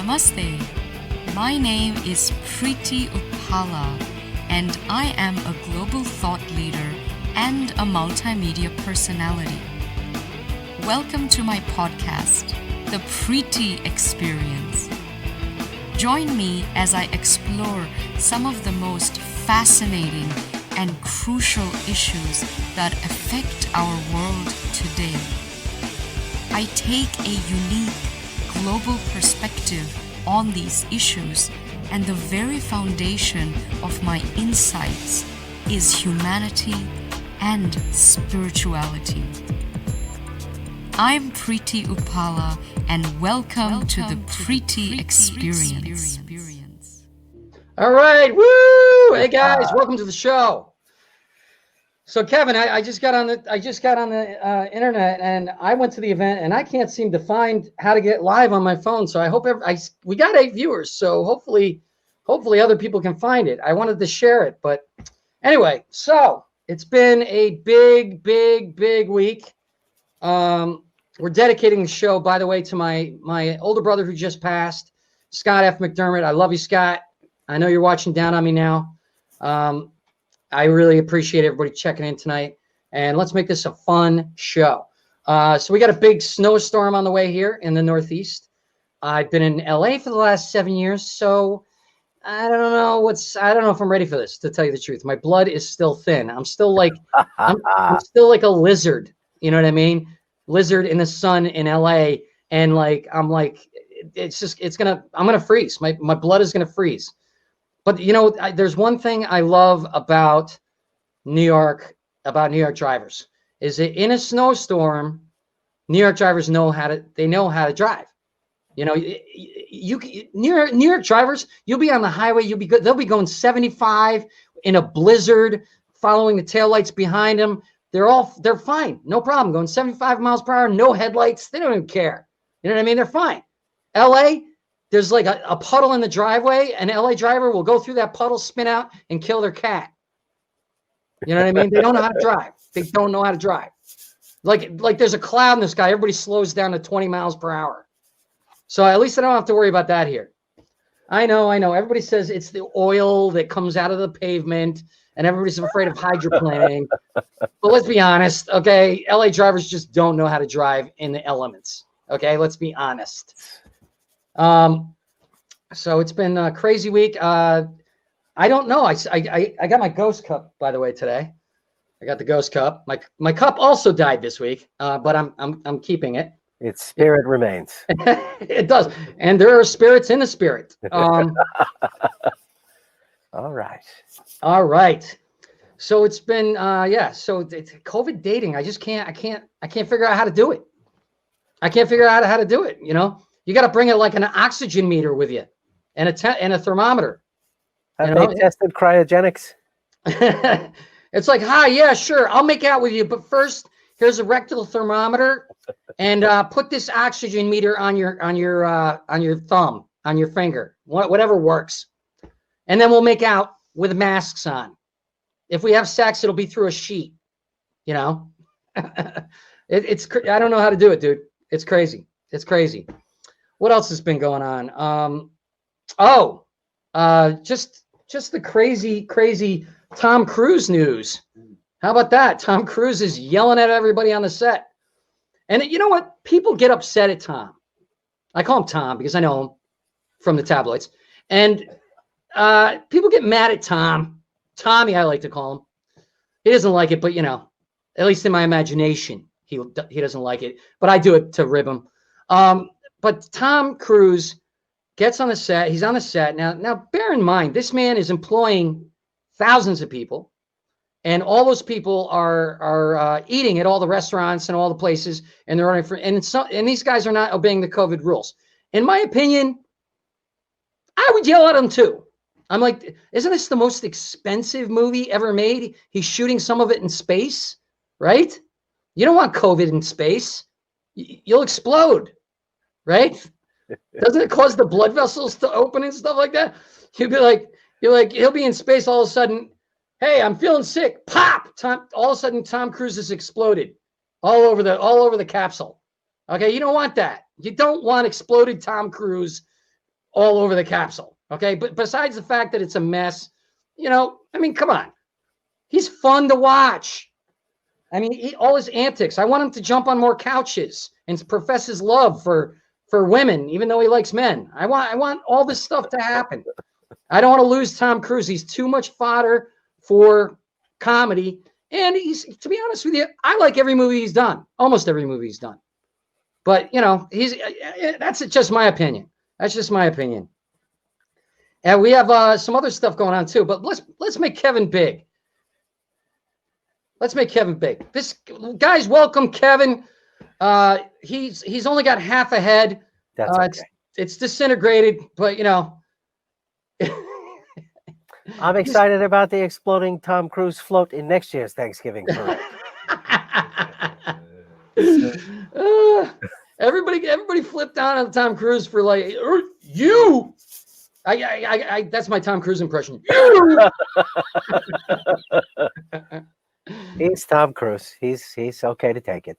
Namaste. My name is Preity Upala, and I am a global thought leader and a multimedia personality. Welcome to my podcast, The Preity Experience. Join me as I explore some of the most fascinating and crucial issues that affect our world today. I take a unique global perspective on these issues, and the very foundation of my insights is humanity and spirituality. I'm Preity Upala, and welcome to the Preity Experience. All right, woo! Hey guys, welcome to the show. So Kevin, I just got on the internet, and I went to the event, and I can't seem to find how to get live on my phone. So I hope we got 8 viewers, so hopefully other people can find it. I wanted to share it, but anyway, so it's been a big week. We're dedicating the show, by the way, to my older brother who just passed, Scott F. McDermott. I love you, Scott. I know you're watching down on me now. I really appreciate everybody checking in tonight, and let's make this a fun show. So we got a big snowstorm on the way here in the Northeast. I've been in LA for the last 7 years, so I don't know if I'm ready for this, to tell you the truth. My blood is still thin. I'm still like I'm still like a lizard. You know what I mean? Lizard in the sun in LA, and I'm gonna freeze. My blood is gonna freeze. But you know, there's one thing I love about New York drivers, is that in a snowstorm, New York drivers know how to drive. You know, New York drivers, you'll be on the highway, you'll be good. They'll be going 75 in a blizzard, following the taillights behind them. They're fine, no problem, going 75 miles per hour, no headlights. They don't even care. You know what I mean? They're fine. LA, there's like a puddle in the driveway. An LA driver will go through that puddle, spin out, and kill their cat. You know what I mean? They don't know how to drive. They don't know how to drive. Like there's a cloud in the sky. Everybody slows down to 20 miles per hour. So at least I don't have to worry about that here. I know. Everybody says it's the oil that comes out of the pavement, and everybody's afraid of hydroplaning. But let's be honest, okay? LA drivers just don't know how to drive in the elements. Okay, let's be honest. So it's been a crazy week. I don't know. I got my ghost cup, by the way, today. I got the ghost cup. My cup also died this week, but I'm keeping it. Its spirit remains. It does, and there are spirits in the spirit. All right. So it's been So it's COVID dating. I can't figure out how to do it. I can't figure out how to do it. You know, you got to bring it like an oxygen meter with you, and a thermometer. Have they tested cryogenics? It's like, hi, yeah, sure, I'll make out with you, but first, here's a rectal thermometer, and put this oxygen meter on your thumb, on your finger, whatever works, and then we'll make out with masks on. If we have sex, it'll be through a sheet. You know, it's I don't know how to do it, dude. It's crazy. It's crazy. What else has been going on? Just the crazy Tom Cruise news. How about that? Tom Cruise is yelling at everybody on the set. And you know what? People get upset at Tom. I call him Tom because I know him from the tabloids. And people get mad at Tom. Tommy, I like to call him. He doesn't like it, but you know, at least in my imagination, he doesn't like it. But I do it to rib him. But Tom Cruise gets on the set. He's on the set. Now bear in mind, this man is employing thousands of people, and all those people are eating at all the restaurants and all the places, and they're ordering and these guys are not obeying the COVID rules. In my opinion, I would yell at them too. I'm like, isn't this the most expensive movie ever made? He's shooting some of it in space, right? You don't want COVID in space. You'll explode, right? Doesn't it cause the blood vessels to open and stuff like that? He'll be in space all of a sudden. Hey, I'm feeling sick. Pop! All of a sudden, Tom Cruise has exploded all over the capsule. Okay, you don't want that. You don't want exploded Tom Cruise all over the capsule. Okay, but besides the fact that it's a mess, I mean, come on, he's fun to watch. I mean, all his antics. I want him to jump on more couches and profess his love for women, even though he likes men. I want all this stuff to happen. I don't want to lose Tom Cruise. He's too much fodder for comedy. And to be honest with you, I like every movie he's done, almost every movie he's done. But that's just my opinion. That's just my opinion. And we have some other stuff going on too. But let's make Kevin big. Let's make Kevin big. Guys, welcome Kevin. He's only got half a head. That's okay. It's disintegrated, but I'm excited about the exploding Tom Cruise float in next year's Thanksgiving parade. Everybody flipped out on Tom Cruise for like you. I that's my Tom Cruise impression. You. He's Tom Cruise. He's okay to take it.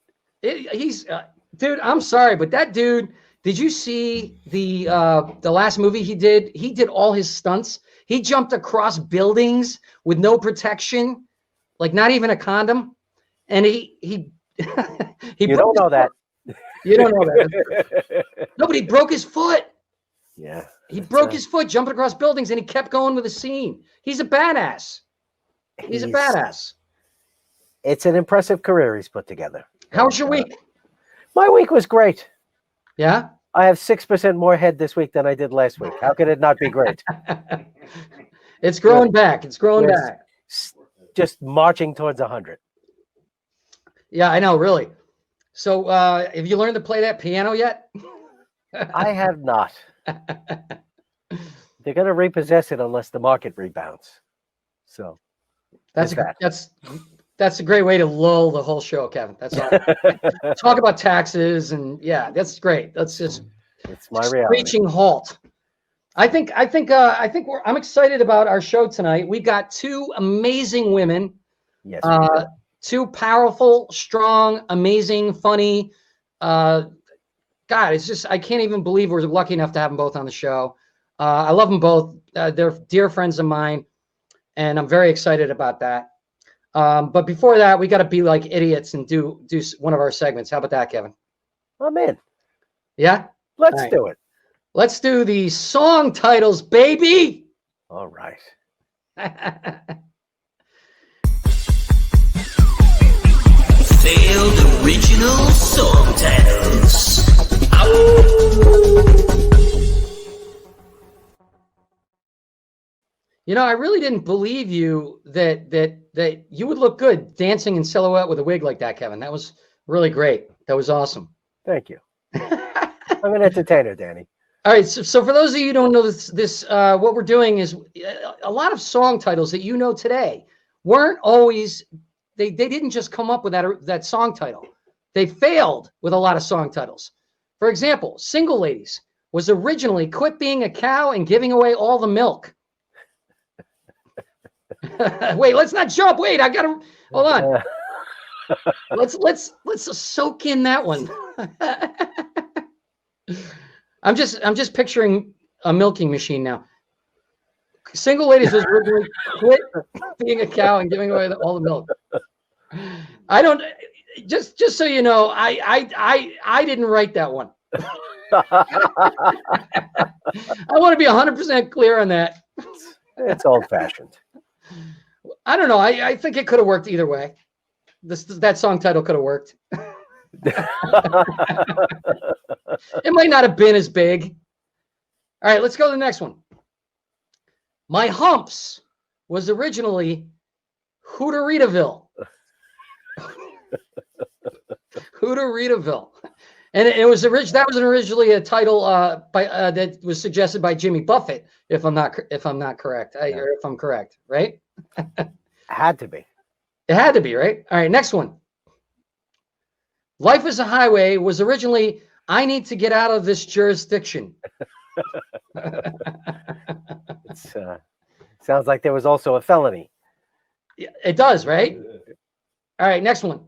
Dude. I'm sorry, but that dude. Did you see the last movie he did? He did all his stunts. He jumped across buildings with no protection, like not even a condom. And he You don't know that. You don't know that. Nobody broke his foot. Yeah. He broke his foot jumping across buildings, and he kept going with the scene. He's a badass. He's a badass. It's an impressive career he's put together. How was your week? My week was great. Yeah? I have 6% more head this week than I did last week. How could it not be great? It's growing back. It's growing back. Just marching towards 100. Yeah, I know, really. So have you learned to play that piano yet? I have not. They're going to repossess it unless the market rebounds. So that's a great way to lull the whole show, Kevin. That's all. Talk about taxes and that's great. That's just it's my reality. Screeching halt. I'm excited about our show tonight. We got two amazing women. Yes. Two powerful, strong, amazing, funny. God, it's just I can't even believe we're lucky enough to have them both on the show. I love them both. They're dear friends of mine, and I'm very excited about that. But before that, we got to be like idiots and do one of our segments. How about that, Kevin? I'm in. Yeah? Let's do it. Let's do the song titles, baby. All right. Failed original song titles. I really didn't believe you that you would look good dancing in silhouette with a wig like that, Kevin. That was really great. That was awesome. Thank you. I'm an entertainer, Danny. All right. So for those of you who don't know this, what we're doing is a lot of song titles that today weren't always. They didn't just come up with that song title. They failed with a lot of song titles. For example, Single Ladies was originally Quit Being a Cow and Giving Away All the Milk. Wait, let's not jump. Wait, I gotta hold on. Let's soak in that one. I'm just picturing a milking machine now. Single Ladies was originally Quit Being a Cow and Giving Away all the milk. I don't. Just so you know, I didn't write that one. I want to be 100% clear on that. It's old-fashioned. I don't know. I think it could have worked either way. That song title could have worked. It might not have been as big. All right, let's go to the next one. My Humps was originally Hooteritaville. Hooteritaville. And it was that was originally a title that was suggested by Jimmy Buffett, if I'm not correct. Or if I'm correct, right? Had to be. It had to be, right? All right, next one. Life is a Highway was originally I Need to Get Out of This Jurisdiction. Sounds like there was also a felony. Yeah, it does, right? All right, next one.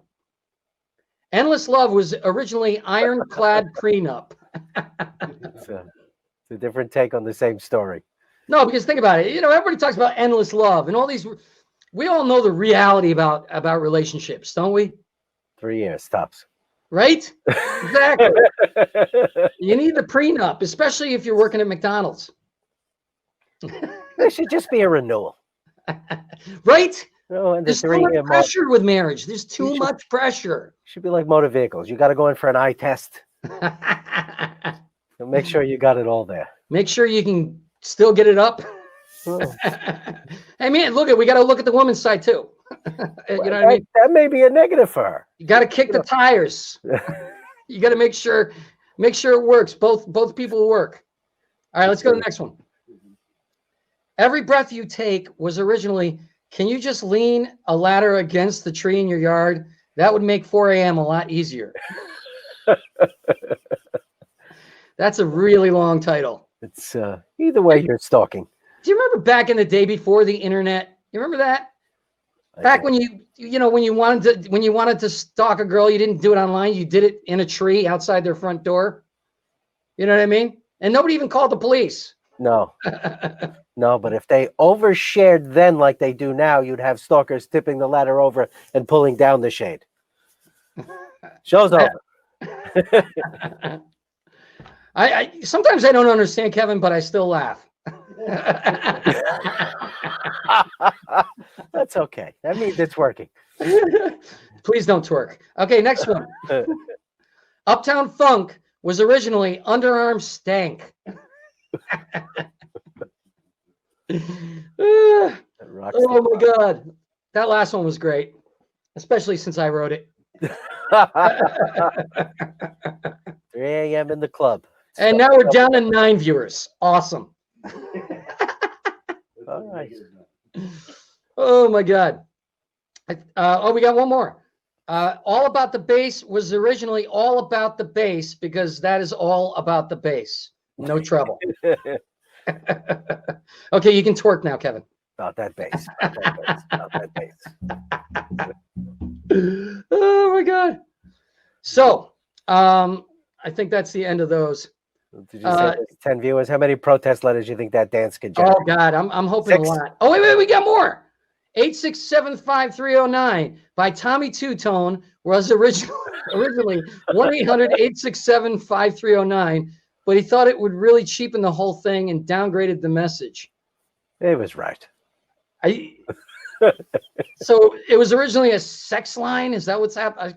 Endless Love was originally Ironclad Prenup. It's It's a different take on the same story. No, because think about it. You know, everybody talks about endless love and all these. We all know the reality about relationships, don't we? 3 years tops. Right? Exactly. You need the prenup, especially if you're working at McDonald's. There should just be a renewal. Right? No, and the There's too much 3-year mark pressure with marriage. There's too much pressure. should be like motor vehicles. You got to go in for an eye test. And make sure you got it all there. Make sure you can still get it up. Oh. Hey man, we got to look at the woman's side too. You know what I mean? That may be a negative for her. You got to kick the tires. You got to make sure it works. Both people work. All right, let's go to the next one. Every breath you take was originally, can you just lean a ladder against the tree in your yard? That would make 4 a.m. a lot easier. That's a really long title. It's either way you're stalking. Do you remember back in the day before the internet? You remember that? Back when you wanted to stalk a girl, you didn't do it online. You did it in a tree outside their front door. You know what I mean? And nobody even called the police. No. No, but if they overshared then like they do now, you'd have stalkers tipping the ladder over and pulling down the shade. Show's over. I sometimes I don't understand, Kevin, but I still laugh. That's okay. That means it's working. Please don't twerk. Okay, next one. Uptown Funk was originally Underarm Stank. Oh my God. That last one was great, especially since I wrote it. 3 a.m. in the club. And now we're down to 9 viewers. Awesome. All right. Oh my God. We got one more. All About the Bass was originally All About the Bass because that is all about the bass. No trouble. Okay, you can twerk now, Kevin. About that bass. About that bass. Oh my God. So, I think that's the end of those. Did you say there's 10 viewers? How many protest letters do you think that dance could generate? Oh God, I'm hoping 6? a lot. Oh wait, we got more. 8675309 by Tommy Two Tone was originally 1-800-867-5309, but he thought it would really cheapen the whole thing and downgraded the message. It was right. So it was originally a sex line. Is that what's happening?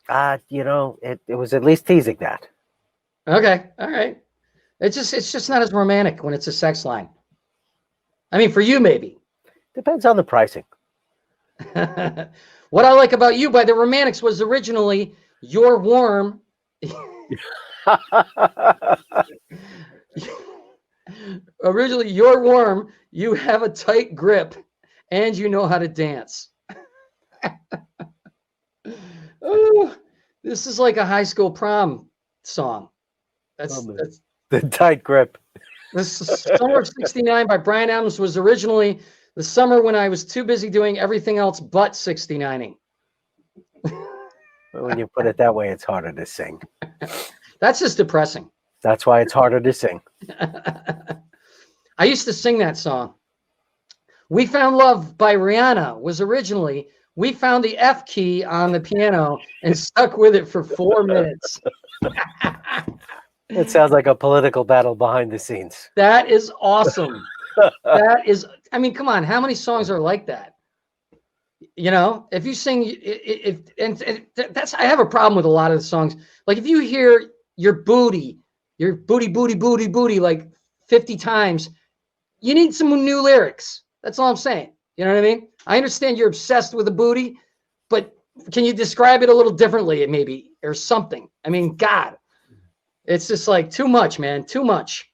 It was at least teasing that. Okay, all right. It's just not as romantic when it's a sex line. I mean, for you maybe. Depends on the pricing. What I Like About You by the Romantics was originally You're Warm. Originally, You're Warm, you have a tight grip, and you know how to dance. Oh, this is like a high school prom song. That's the tight grip. This Summer of '69 by Bryan Adams was originally the summer when I was too busy doing everything else but 69ing. When you put it that way, it's harder to sing. That's just depressing. That's why it's harder to sing. I used to sing that song. We Found Love by Rihanna was originally we found the F key on the piano and stuck with it for 4 minutes. It sounds like a political battle behind the scenes. That is awesome. That is, I mean, come on. How many songs are like that? You know, if you sing, that's, I have a problem with a lot of the songs. Like if you hear your booty like 50 times, you need some new lyrics. That's all I'm saying. You know what I mean? I understand you're obsessed with the booty, but can you describe it a little differently maybe or something? I mean, God, it's just like too much, man, too much.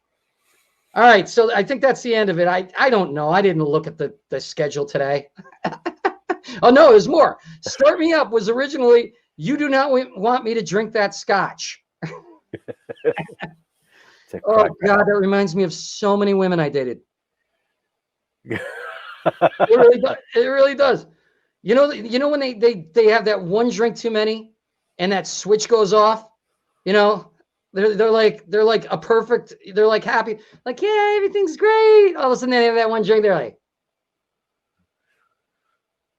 All right, so I think that's the end of it. I don't know. I didn't look at the schedule today. Oh, no, there's more. Start Me Up was originally, you do not want me to drink that scotch. Oh, God, that reminds me of so many women I dated. It really does. It really does. You know when they have that one drink too many and that switch goes off, you know, They're like a perfect. They're like happy. Like, yeah, everything's great. All of a sudden they have that one drink. They're like,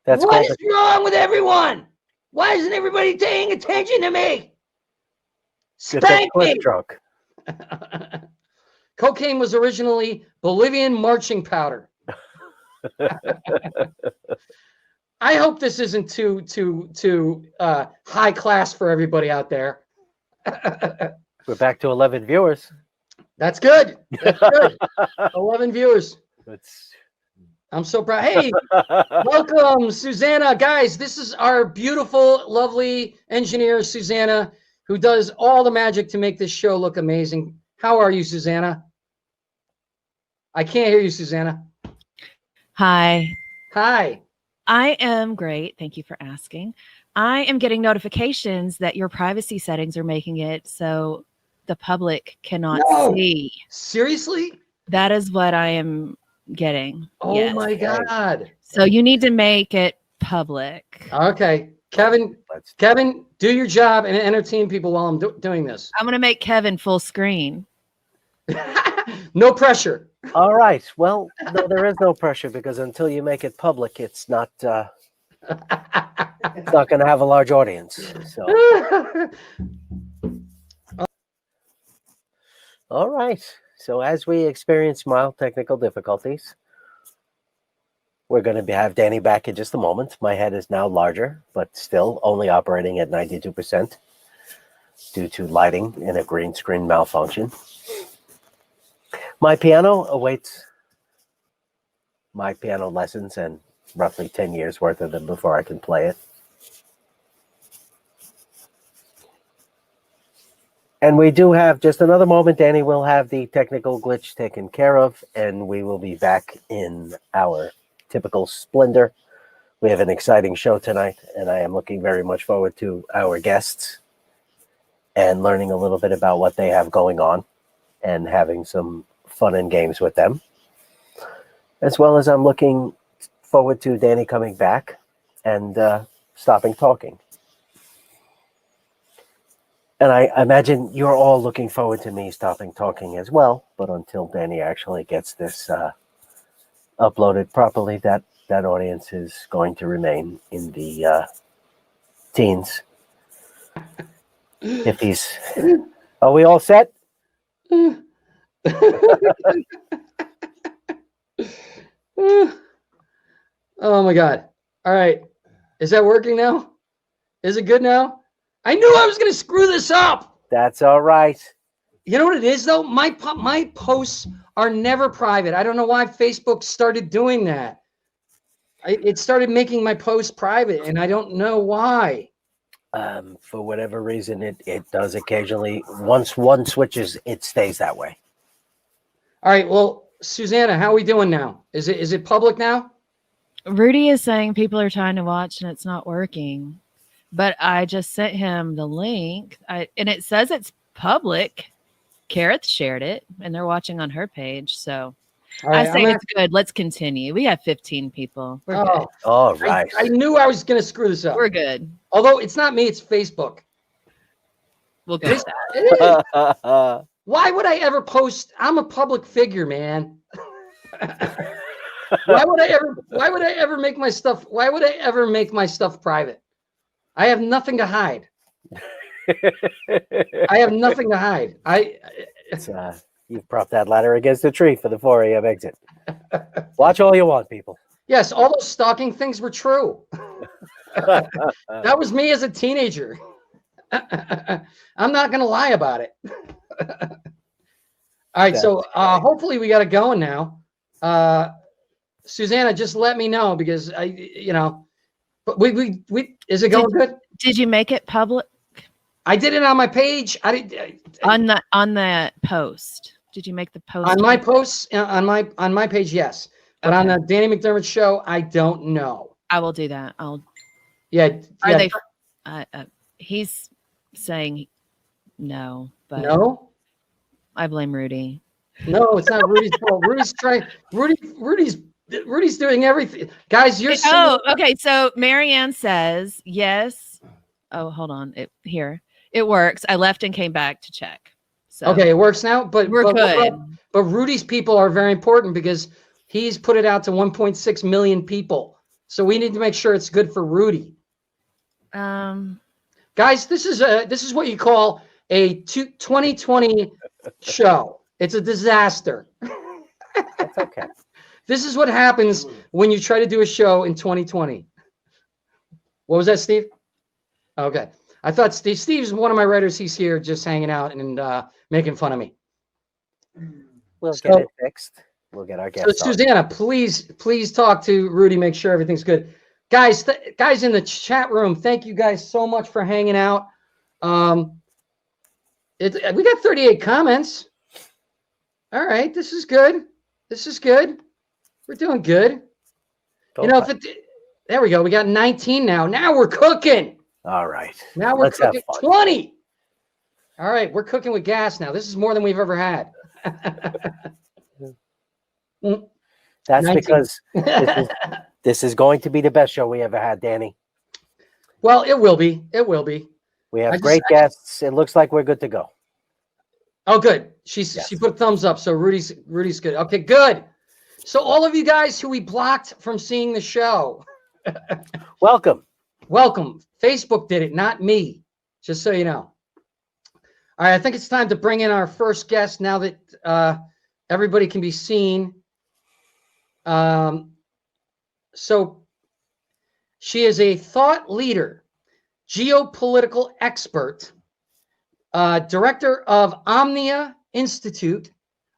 That's what called is wrong with everyone? Why isn't everybody paying attention to me? it's a Spank cliff me. drunk. Cocaine was originally Bolivian marching powder. I hope this isn't too high class for everybody out there. We're back to 11 viewers. That's good. That's good. 11 viewers. That's I'm so proud. Hey, welcome, Susanna. Guys, this is our beautiful, lovely engineer, Susanna, who does all the magic to make this show look amazing. How are you, Susanna? I can't hear you, Susanna. Hi. Hi. I am great. Thank you for asking. I am getting notifications that your privacy settings are making it so the public cannot see. Seriously? That is what I am getting. Oh Yes. my God. So you need to make it public. Okay. Kevin, do your job and entertain people while I'm doing this. I'm going to make Kevin full screen. No pressure. all right. Well, no, there is no pressure because until you make it public, it's not going to have a large audience. So, all right. So as we experience mild technical difficulties, we're going to have Danny back in just a moment. My head is now larger, but still only operating at 92% due to lighting and a green screen malfunction. My piano awaits my piano lessons and roughly 10 years worth of them before I can play it. And we do have just another moment. Danny will have the technical glitch taken care of, and we will be back in our typical splendor. We have an exciting show tonight, and I am looking very much forward to our guests and learning a little bit about what they have going on and having some fun and games with them. As well as I'm looking forward to Danny coming back and stopping talking. And I imagine you're all looking forward to me stopping talking as well. But until Danny actually gets this uploaded properly, that audience is going to remain in the teens. If he's... Are we all set? Oh my God. All right. Is that working now? Is it good now? I knew I was going to screw this up. That's all right. You know what it is, though? My posts are never private. I don't know why Facebook started doing that. It started making my posts private, and I don't know why. For whatever reason, it does occasionally. Once one switches, it stays that way. All right. Well, Susanna, how are we doing now? Is it public now? Rudy is saying people are trying to watch and it's not working. But I just sent him the link, and it says it's public. Kareth shared it, and they're watching on her page. So right, I say it's good. Let's continue. We have 15 people. We're good. All right. I knew I was going to screw this up. We're good. Although it's not me, it's Facebook. We'll go with that. Why would I ever post? I'm a public figure, man. Why would I ever make my stuff? Why would I ever make my stuff private? I have nothing to hide. I have nothing to hide. You've propped that ladder against the tree for the 4 a.m. exit. Watch all you want, people. Yes, all those stalking things were true. That was me as a teenager. I'm not going to lie about it. All right, so hopefully we got it going now. Susanna, just let me know because but we is it going good? Did you make it public? I did it on my page. On the post. Did you make the post on my posts on my page? Yes, but on the Danny McDermott show, I don't know. I will do that. Yeah. Are they? He's saying no, but no. I blame Rudy. No, it's not Rudy's fault. Rudy's doing everything. Guys, you're okay. So Marianne says yes. Oh, hold on. It works. I left and came back to check. So Okay, it works now. But we're good. But Rudy's people are very important because he's put it out to 1.6 million people. So we need to make sure it's good for Rudy. Guys, this is what you call a 2020 show. It's a disaster. That's okay. This is what happens when you try to do a show in 2020. What was that, Steve? Okay. I thought Steve's one of my writers. He's here just hanging out and making fun of me. We'll get it fixed. We'll get our guests So on. Susanna, please talk to Rudy. Make sure everything's good. Guys, guys in the chat room, thank you guys so much for hanging out. We got 38 comments. All right, this is good. This is good. We're doing good. There we go. We got 19 now. Now we're cooking. All right. Now we're cooking 20. All right, we're cooking with gas now. This is more than we've ever had. That's 19. because this is going to be the best show we ever had, Danny. Well, it will be. It will be. We have great guests. It looks like we're good to go. Oh, good. She put a thumbs up. So Rudy's good. Okay, good. So all of you guys who we blocked from seeing the show, welcome. Facebook did it, not me. Just so you know. All right, I think it's time to bring in our first guest now that everybody can be seen. So she is a thought leader, geopolitical expert, director of Omnia Institute,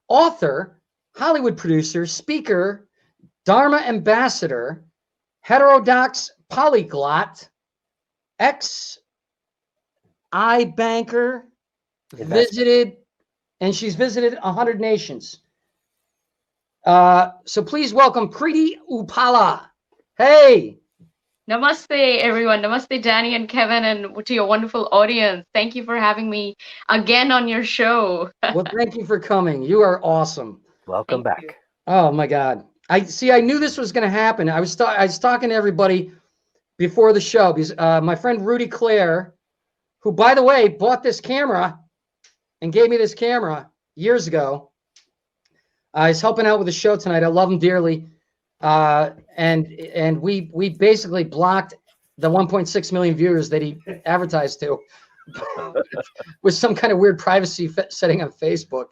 author, Hollywood producer, speaker, Dharma ambassador, heterodox polyglot, ex-I-banker, she's visited 100 nations. So please welcome Preity Upala. Hey. Namaste, everyone. Namaste, Danny and Kevin, and to your wonderful audience. Thank you for having me again on your show. Well, thank you for coming. You are awesome. Welcome back. You. Oh my God. I knew this was going to happen. I was talking to everybody before the show because my friend Rudy Claire, who by the way bought this camera and gave me this camera years ago, is helping out with the show tonight. I love him dearly. And we basically blocked the 1.6 million viewers that he advertised to with some kind of weird privacy setting on Facebook.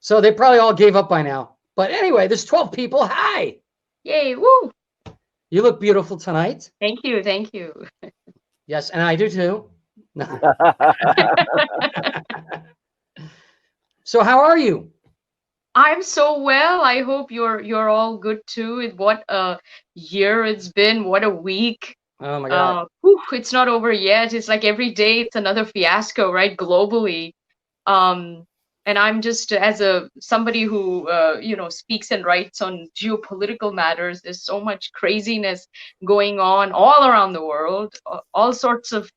So they probably all gave up by now. But anyway, there's 12 people. Hi. Yay. Woo. You look beautiful tonight. Thank you. Thank you. Yes, and I do too. So how are you? I'm so well. I hope you're all good too. What a year it's been. What a week. Oh my God. It's not over yet. It's like every day it's another fiasco, right? Globally. And I'm just as somebody who speaks and writes on geopolitical matters. There's so much craziness going on all around the world. All sorts of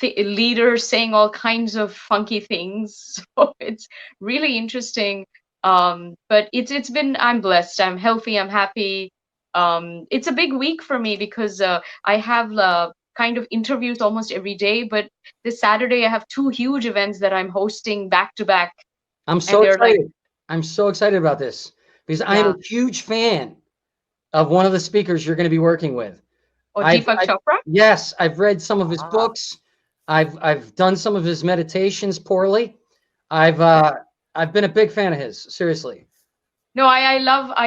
leaders saying all kinds of funky things. So it's really interesting. But it's been, I'm blessed. I'm healthy. I'm happy. It's a big week for me because I have kind of interviews almost every day. But this Saturday, I have 2 huge events that I'm hosting back to back. I'm so excited. I'm so excited about this because I'm a huge fan of one of the speakers you're going to be working with. Oh, Deepak Chopra? Yes, I've read some of his books. I've done some of his meditations poorly. I've been a big fan of his, seriously. No, I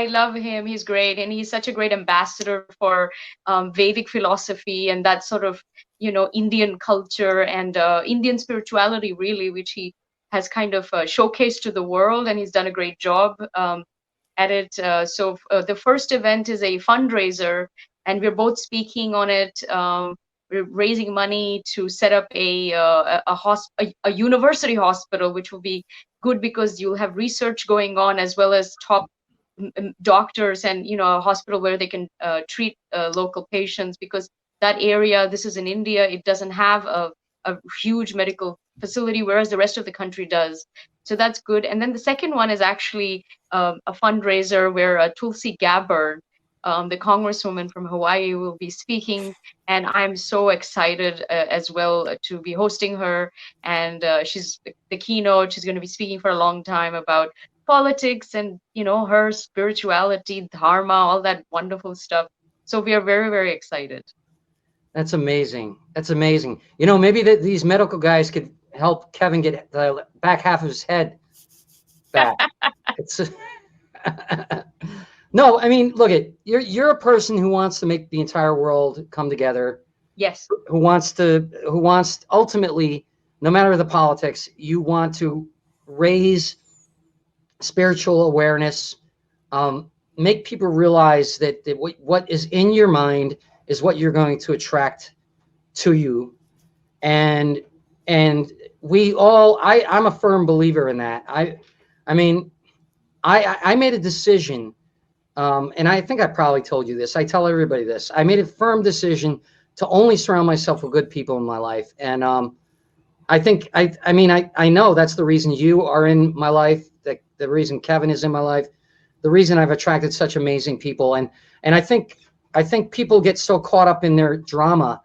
love him. He's great, and he's such a great ambassador for Vedic philosophy and that sort of Indian culture and Indian spirituality, really, which he has kind of showcased to the world, and he's done a great job at it. So the first event is a fundraiser, and we're both speaking on it. We're raising money to set up a university hospital, which will be good because you'll have research going on as well as top doctors and a hospital where they can treat local patients, because that area, this is in India, it doesn't have a huge medical facility, whereas the rest of the country does. So that's good. And then the second one is actually a fundraiser where Tulsi Gabbard, the congresswoman from Hawaii, will be speaking, and I'm so excited as well to be hosting her. And she's the keynote. She's going to be speaking for a long time about politics and her spirituality, dharma, all that wonderful stuff. So we are very, very excited. That's amazing. That's amazing. Maybe these medical guys could help Kevin get the back half of his head back. It's no, I mean, look you're a person who wants to make the entire world come together. Yes. Who wants ultimately, no matter the politics, you want to raise spiritual awareness, make people realize that what is in your mind is what you're going to attract to you. And we all, I'm a firm believer in that. I mean, I made a decision, and I think I probably told you this. I tell everybody this. I made a firm decision to only surround myself with good people in my life. And I think, I know that's the reason you are in my life, the reason Kevin is in my life, the reason I've attracted such amazing people. And I think people get so caught up in their drama,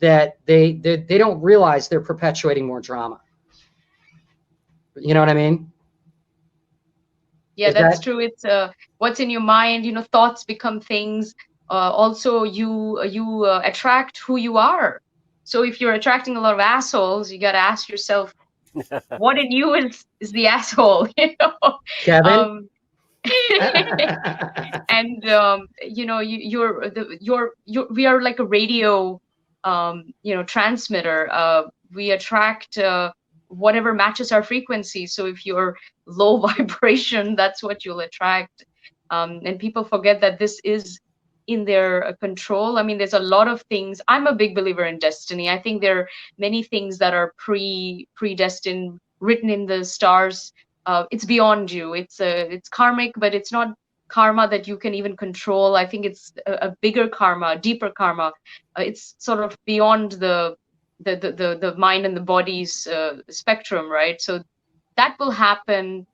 that they don't realize they're perpetuating more drama. You know what I mean? Yeah, that's true. It's what's in your mind. Thoughts become things. Also, you attract who you are. So if you're attracting a lot of assholes, you got to ask yourself, what in you is the asshole? Kevin. And we are like a radio transmitter. We attract whatever matches our frequency. So if you're low vibration, that's what you'll attract. And people forget that this is in their control. I mean, there's a lot of things. I'm a big believer in destiny. I think there are many things that are predestined, written in the stars. It's beyond you. It's karmic, but it's not karma that you can even control. I think it's a bigger karma, a deeper karma. It's sort of beyond the mind and the body's spectrum, right? So that will happen.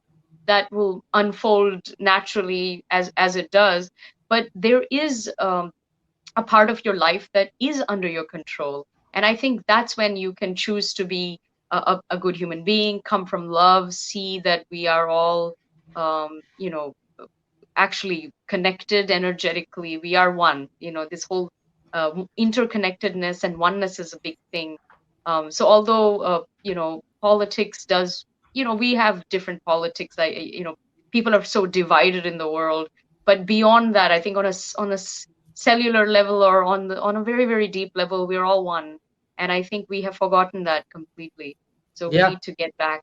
That will unfold naturally as it does. But there is a part of your life that is under your control. And I think that's when you can choose to be a good human being, come from love, see that we are all, actually connected energetically. We are one. This whole interconnectedness and oneness is a big thing. So although, politics does, we have different politics. People are so divided in the world. But beyond that, I think on a cellular level or on a very, very deep level, we're all one. And I think we have forgotten that completely. So we need to get back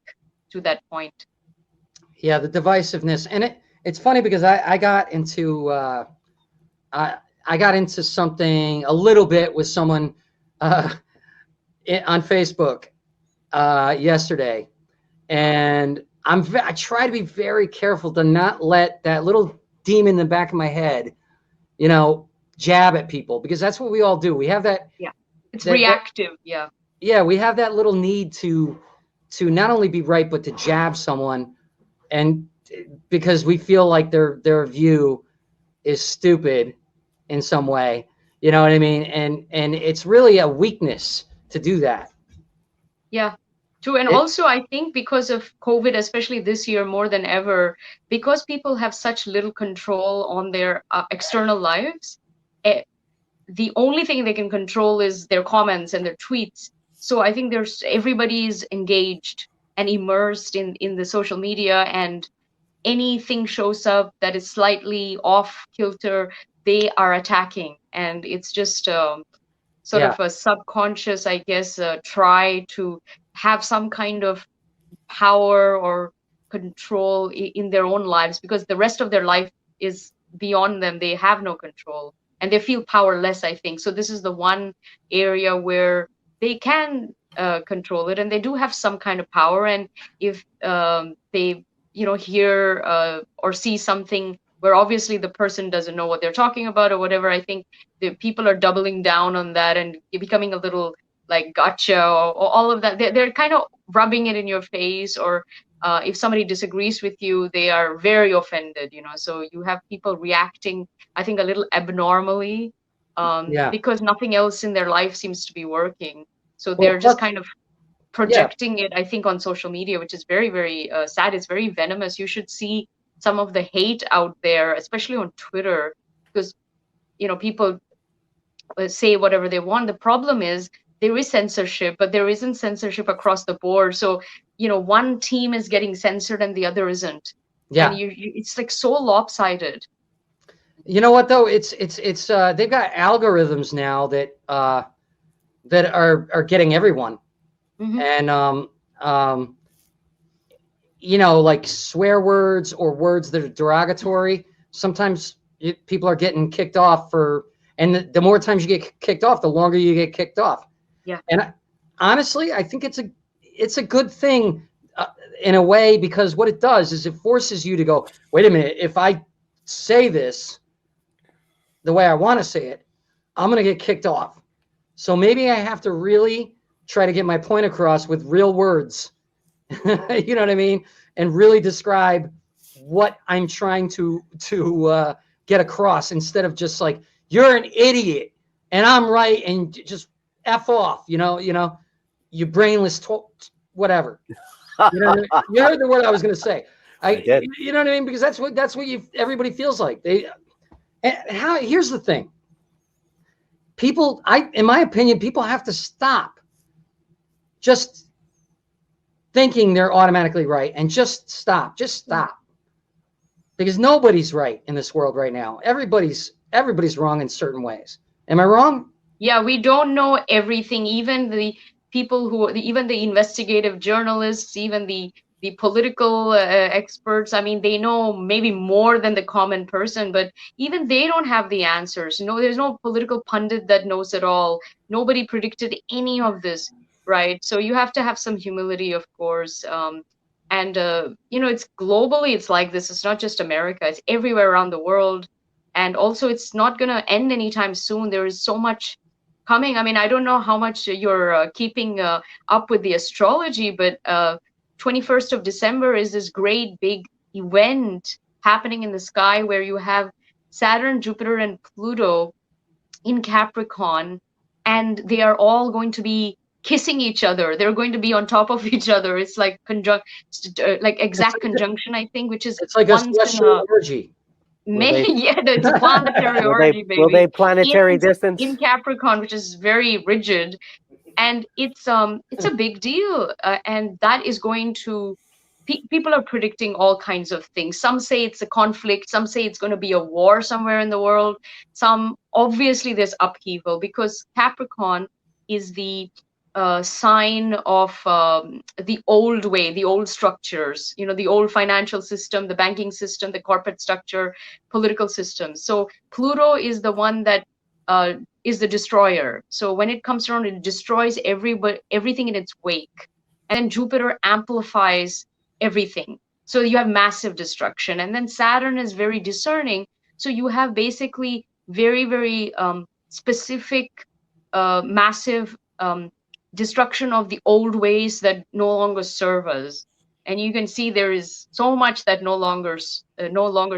to that point. Yeah, the divisiveness. And it's funny because I got into I got into something a little bit with someone on Facebook yesterday, and I try to be very careful to not let that little demon in the back of my head, jab at people, because that's what we all do. We have that. Yeah, it's reactive. Yeah. Yeah, we have that little need to not only be right, but to jab someone, and because we feel like their view is stupid in some way. You know what I mean? And it's really a weakness to do that. Yeah. True. And also, I think because of COVID, especially this year more than ever, because people have such little control on their external lives, the only thing they can control is their comments and their tweets. So I think everybody's engaged and immersed in the social media, and anything shows up that is slightly off kilter, they are attacking. And it's just sort of a subconscious, I guess, try to have some kind of power or control in their own lives, because the rest of their life is beyond them. They have no control and they feel powerless, I think. So this is the one area where they can control it, and they do have some kind of power. And if they hear or see something where obviously the person doesn't know what they're talking about or whatever, I think the people are doubling down on that and becoming a little like gotcha, or all of that. They're kind of rubbing it in your face, or if somebody disagrees with you, they are very offended, so you have people reacting, I think, a little abnormally, Yeah. because nothing else in their life seems to be working, so Well, they're just plus, kind of yeah. projecting it, I think, on social media, which is very, very sad. It's very venomous. You should see some of the hate out there, especially on Twitter, because people say whatever they want. The problem is there is censorship, but there isn't censorship across the board. So one team is getting censored and the other isn't, and Yeah. it's like so lopsided. You know what though? It's they've got algorithms now that are getting everyone, Hmm. and like swear words or words that are derogatory. Sometimes people are getting kicked off and the more times you get kicked off, the longer you get kicked off. Yeah. And honestly, I think it's a good thing in a way, because what it does is it forces you to go, wait a minute, if I say this the way I want to say it, I'm going to get kicked off. So maybe I have to really try to get my point across with real words. You know what I mean? And really describe what I'm trying to get across, instead of just like, you're an idiot and I'm right and just F off, you brainless whatever. You heard the word I was going to say. I did. You know what I mean? Because that's what everybody feels like. Here's the thing. People, in my opinion, people have to stop just thinking they're automatically right, and just stop. Because nobody's right in this world right now. Everybody's wrong in certain ways. Am I wrong? Yeah, we don't know everything. Even the people even the investigative journalists, even the political experts, I mean, they know maybe more than the common person, but even they don't have the answers. There's no political pundit that knows it all. Nobody predicted any of this, right? So you have to have some humility, of course. And it's globally, it's like this. It's not just America, it's everywhere around the world. And also, it's not going to end anytime soon. There is so much coming. I mean, I don't know how much you're keeping up with the astrology, but 21st of December is this great big event happening in the sky where you have Saturn, Jupiter, and Pluto in Capricorn, and they are all going to be kissing each other. They're going to be on top of each other. It's like like exact conjunction, I think, which is It's like a once in celestial a orgy. many. Yeah, it's a planetary orgy, Will they baby. planetary distance? In Capricorn, which is very rigid, and it's a big deal, and that is going to people are predicting all kinds of things. Some say it's a conflict, some say it's going to be a war somewhere in the world, some obviously there's upheaval, because Capricorn is the sign of the old way, the old structures, the old financial system, the banking system, the corporate structure, political system. So Pluto is the one that is the destroyer. So when it comes around, it destroys everything in its wake. And then Jupiter amplifies everything. So you have massive destruction. And then Saturn is very discerning. So you have basically very, very specific, massive destruction of the old ways that no longer serve us. And you can see there is so much that no longer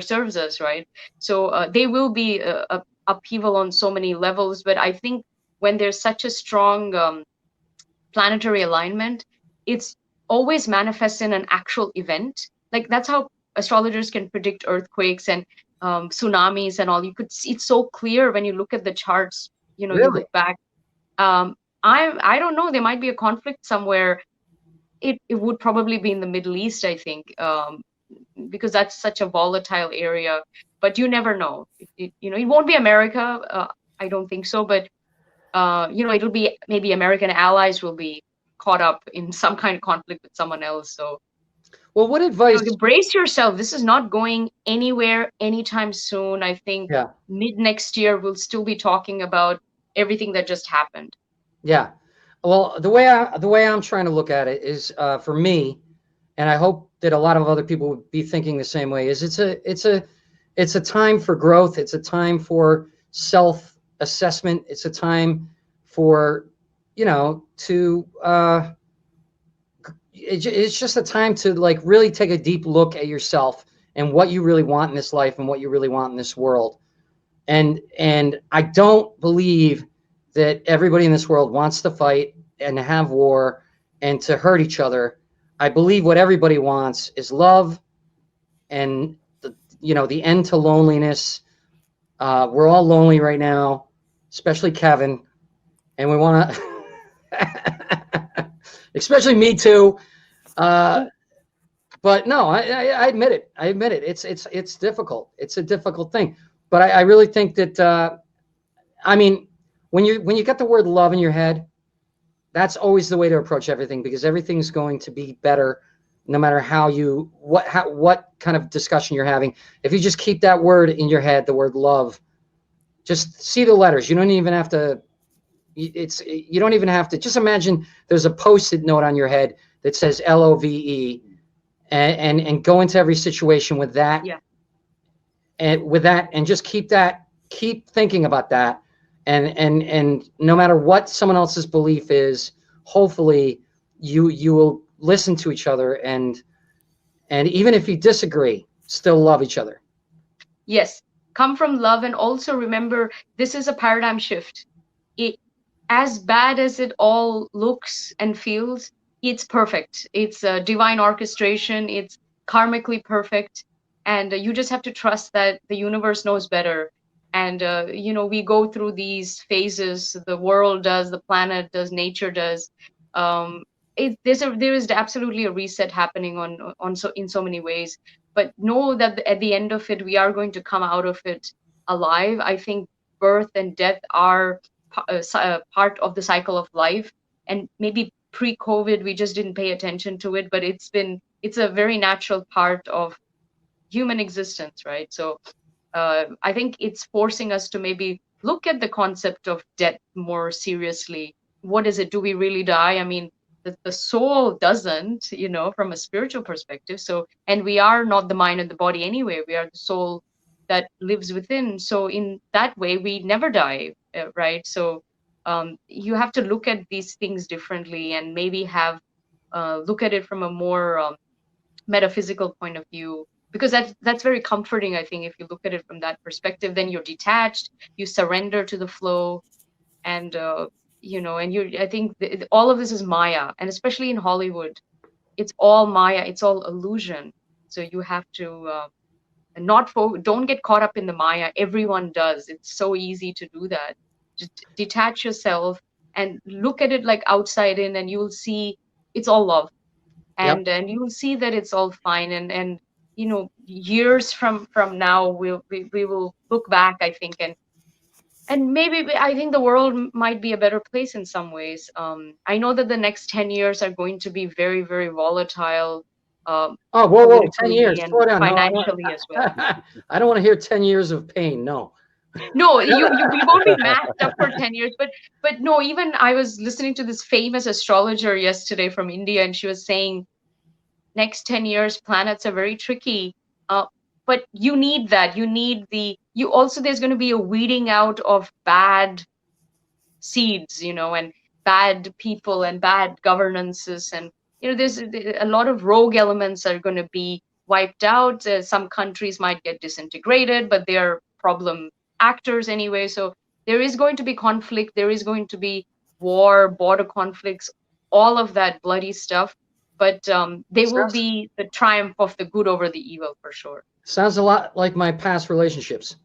serves us, right? So they will be upheaval on so many levels. But I think when there's such a strong planetary alignment, it's always manifests in an actual event. Like that's how astrologers can predict earthquakes and tsunamis and all. You could see it's so clear when you look at the charts. You Really? look back. I don't know. There might be a conflict somewhere. It would probably be in the Middle East, I think, because that's such a volatile area. But you never know. It won't be America. I don't think so. But it'll be maybe American allies will be caught up in some kind of conflict with someone else. So, Well, what advice? brace yourself. This is not going anywhere anytime soon. I think Yeah. mid next year we'll still be talking about everything that just happened. Yeah. Well, the way I'm trying to look at it is, for me, and I hope that a lot of other people would be thinking the same way, is it's a time for growth. It's a time for self-assessment. It's a time for, to it's just a time to like really take a deep look at yourself and what you really want in this life and what you really want in this world. And I don't believe that everybody in this world wants to fight and to have war and to hurt each other. I believe what everybody wants is love and the end to loneliness. We're all lonely right now, especially Kevin, and we want to, especially me too. But no, I admit it. I admit it. It's difficult. It's a difficult thing. But I really think that I mean, when you get the word love in your head, that's always the way to approach everything, because everything's going to be better no matter what kind of discussion you're having. If you just keep that word in your head, the word love, just see the letters. You don't even have to. You don't even have to. Just imagine there's a Post-it note on your head that says LOVE, and go into every situation with that. Yeah. And just keep thinking about that. And no matter what someone else's belief is, hopefully you will listen to each other, and even if you disagree, still love each other. Yes, come from love, and also remember this is a paradigm shift. As bad as it all looks and feels, it's perfect. It's a divine orchestration. It's karmically perfect, and you just have to trust that the universe knows better. And we go through these phases. The world does, the planet does, nature does. There is absolutely a reset happening in so many ways. But know that at the end of it, we are going to come out of it alive. I think birth and death are part of the cycle of life, and maybe pre-COVID we just didn't pay attention to it, but it's a very natural part of human existence, right? So I think it's forcing us to maybe look at the concept of death more seriously. What is it? Do we really die? I mean, the soul doesn't, from a spiritual perspective. So, and we are not the mind and the body anyway. We are the soul that lives within. So in that way, we never die, right? So you have to look at these things differently, and maybe look at it from a more metaphysical point of view, because that's very comforting. I think if you look at it from that perspective, then you're detached, you surrender to the flow, and I think all of this is Maya, and especially in Hollywood, it's all Maya, it's all illusion. So you have to don't get caught up in the Maya. Everyone does. It's so easy to do that. Just detach yourself and look at it like outside in, and you'll see it's all love. And you'll see that it's all fine, and years from now we will look back, I think, and maybe I think the world might be a better place in some ways. I know that the next 10 years are going to be very, very volatile. Whoa, 10 years, and slow down. financially as well. I don't want to hear 10 years of pain. No. No, we won't be masked up for 10 years, but no, even I was listening to this famous astrologer yesterday from India, and she was saying next 10 years planets are very tricky, but you need that. You also, there's going to be a weeding out of bad seeds, and bad people and bad governances, and there's a lot of rogue elements are going to be wiped out. Some countries might get disintegrated, but they're problem actors anyway. So there is going to be conflict, there is going to be war, border conflicts, all of that bloody stuff, but they will be the triumph of the good over the evil, for sure. Sounds a lot like my past relationships.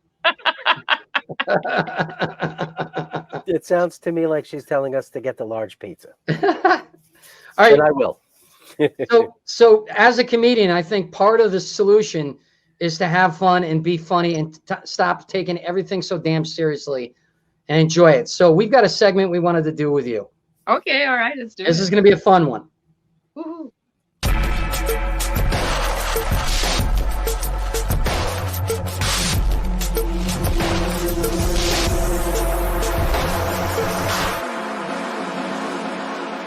It sounds to me like she's telling us to get the large pizza. All right. And I will. So as a comedian, I think part of the solution is to have fun and be funny, and stop taking everything so damn seriously and enjoy it. So we've got a segment we wanted to do with you. Okay, all right, let's do it. This is going to be a fun one. Woo-hoo.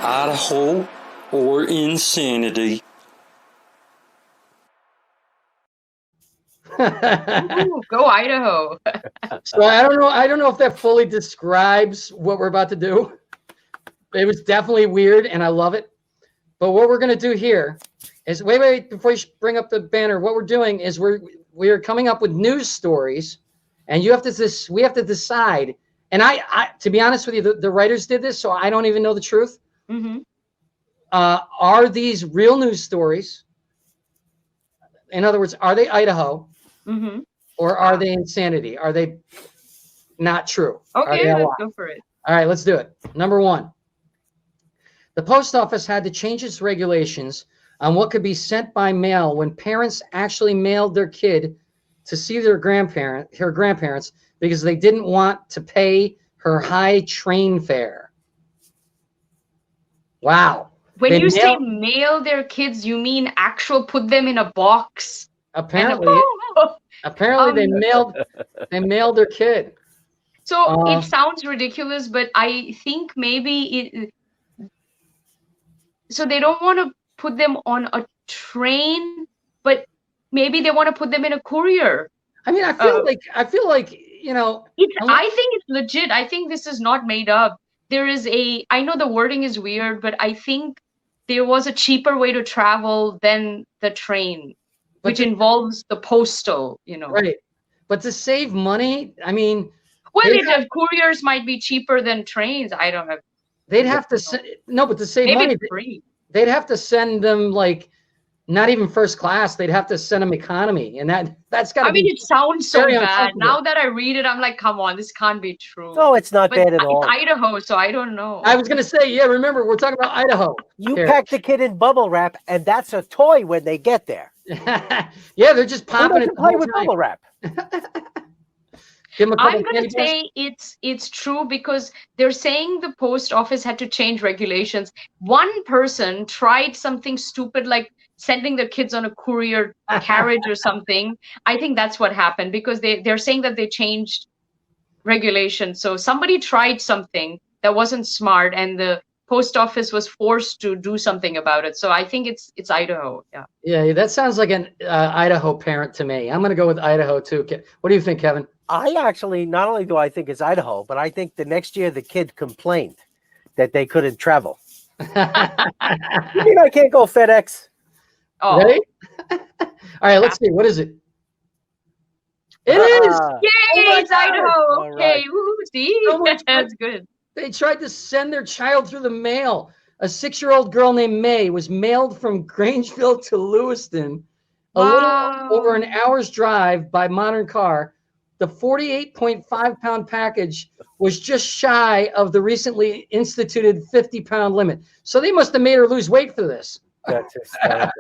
Idaho or insanity? Ooh, go Idaho. So I don't know if that fully describes what we're about to do. It was definitely weird, and I love it. But what we're going to do here is wait before you bring up the banner. What we're doing is we are coming up with news stories, and we have to decide. And I to be honest with you, the writers did this, so I don't even know the truth. Mm-hmm. Are these real news stories? In other words, are they Idaho, Mm-hmm. or are they insanity? Are they not true? Okay, let's go for it. All right, let's do it. Number one, the post office had to change its regulations on what could be sent by mail when parents actually mailed their kid to see her grandparents, because they didn't want to pay her high train fare. Wow. When They you say mail their kids, you mean actual put them in a box? Apparently they mailed their kid. So it sounds ridiculous, but I think maybe so they don't want to put them on a train, but maybe they want to put them in a courier. I mean, I feel like I think it's legit. I think this is not made up. I know the wording is weird, but I think there was a cheaper way to travel than the train, which involves the postal, Right. But to save money, I mean, well, couriers might be cheaper than trains. I don't have. They'd have to but to save maybe money, it's free. They'd have to send them like not even first class. They'd have to send them economy, and that's got to be. I mean, it sounds so bad. uncomfortable. Now that I read it, I'm like, come on, this can't be true. No, it's not bad at all. It's Idaho, so I don't know. I was going to say, yeah, remember, we're talking about Idaho. You pack the kid in bubble wrap, and that's a toy when they get there. Yeah, they're just popping it. Play with bubble wrap. I'm going to say it's true because they're saying the post office had to change regulations. One person tried something stupid like sending their kids on a courier carriage or something. I think that's what happened because they're saying that they changed regulations. So somebody tried something that wasn't smart and the post office was forced to do something about it. So I think it's Idaho. Yeah. Yeah, that sounds like an Idaho parent to me. I'm going to go with Idaho too. What do you think, Kevin? I actually, not only do I think it's Idaho, but I think the next year the kid complained that they couldn't travel. You mean I can't go FedEx? Oh. Ready? All right, let's see. What is it? It is! Yay, it's Idaho. Okay, Right. see? That's good. They tried to send their child through the mail. A 6-year-old girl named May was mailed from Grangeville to Lewiston, a little over an hour's drive by modern car. The 48.5-pound package was just shy of the recently instituted 50-pound limit. So they must have made her lose weight for this. That's hysterical.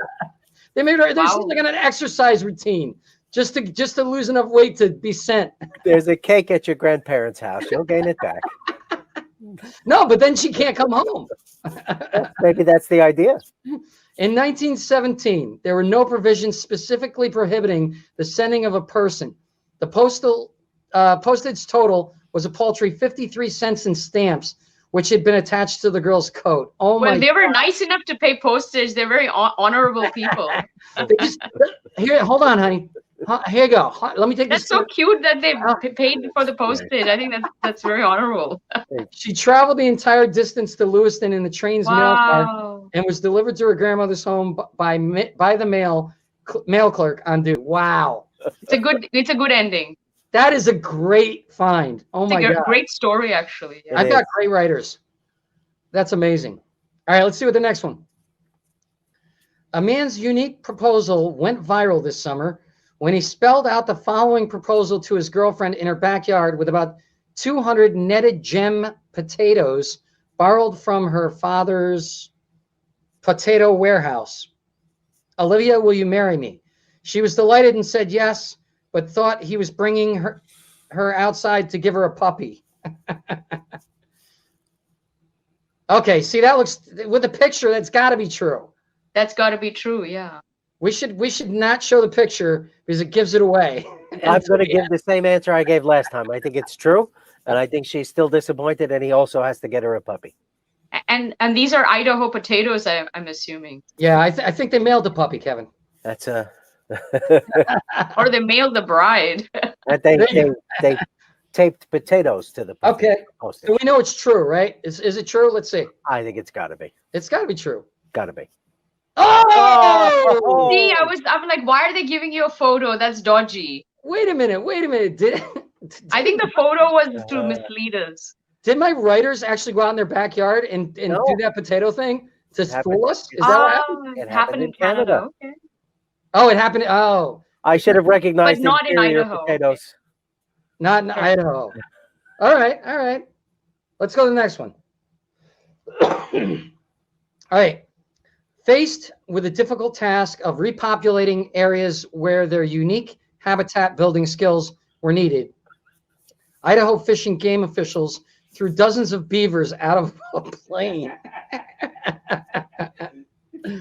They made her. She's like on an exercise routine just to lose enough weight to be sent. There's a cake at your grandparents' house. You'll gain it back. No, but then she can't come home. Maybe that's the idea. In 1917, there were no provisions specifically prohibiting the sending of a person. The postage total was a paltry 53 cents in stamps, which had been attached to the girl's coat. Oh my! Well, they were nice enough to pay postage. They're very honorable people. Here, hold on, honey. Here you go. Let me take this. That's so cute that they paid for the postage. I think that's very honorable. She traveled the entire distance to Lewiston in the train's mail car and was delivered to her grandmother's home by the mail clerk on duty. Wow. It's a good ending. That is a great find. Oh my God. Great story, actually. Yeah. I've got great writers. That's amazing. All right, let's see what the next one. A man's unique proposal went viral this summer when he spelled out the following proposal to his girlfriend in her backyard with about 200 netted gem potatoes borrowed from her father's potato warehouse. Olivia, will you marry me? She was delighted and said yes, but thought he was bringing her outside to give her a puppy. Okay, see, that looks, with the picture, that's got to be true. That's got to be true, yeah. We should not show the picture because it gives it away. I'm going to give the same answer I gave last time. I think it's true, and I think she's still disappointed, and he also has to get her a puppy. And these are Idaho potatoes, I'm assuming. Yeah, I think they mailed the puppy, Kevin. That's a... Or they mailed the bride. They taped potatoes to the puppy. Okay, so we know it's true, right? Is it true? Let's see. I think it's got to be. It's got to be true. got to be. Oh! See, I'm like, why are they giving you a photo? That's dodgy. Wait a minute. I think the photo was to mislead us. Did my writers actually go out in their backyard and No. do that potato thing to It happened- fool us? Is that what happened? It happened in Canada. Okay. Oh, it happened. Oh, I should have recognized But not in inferior Idaho. potatoes. not in Idaho. All right. Let's go to the next one. All right. Faced with the difficult task of repopulating areas where their unique habitat building skills were needed, Idaho Fish and Game officials threw dozens of beavers out of a plane.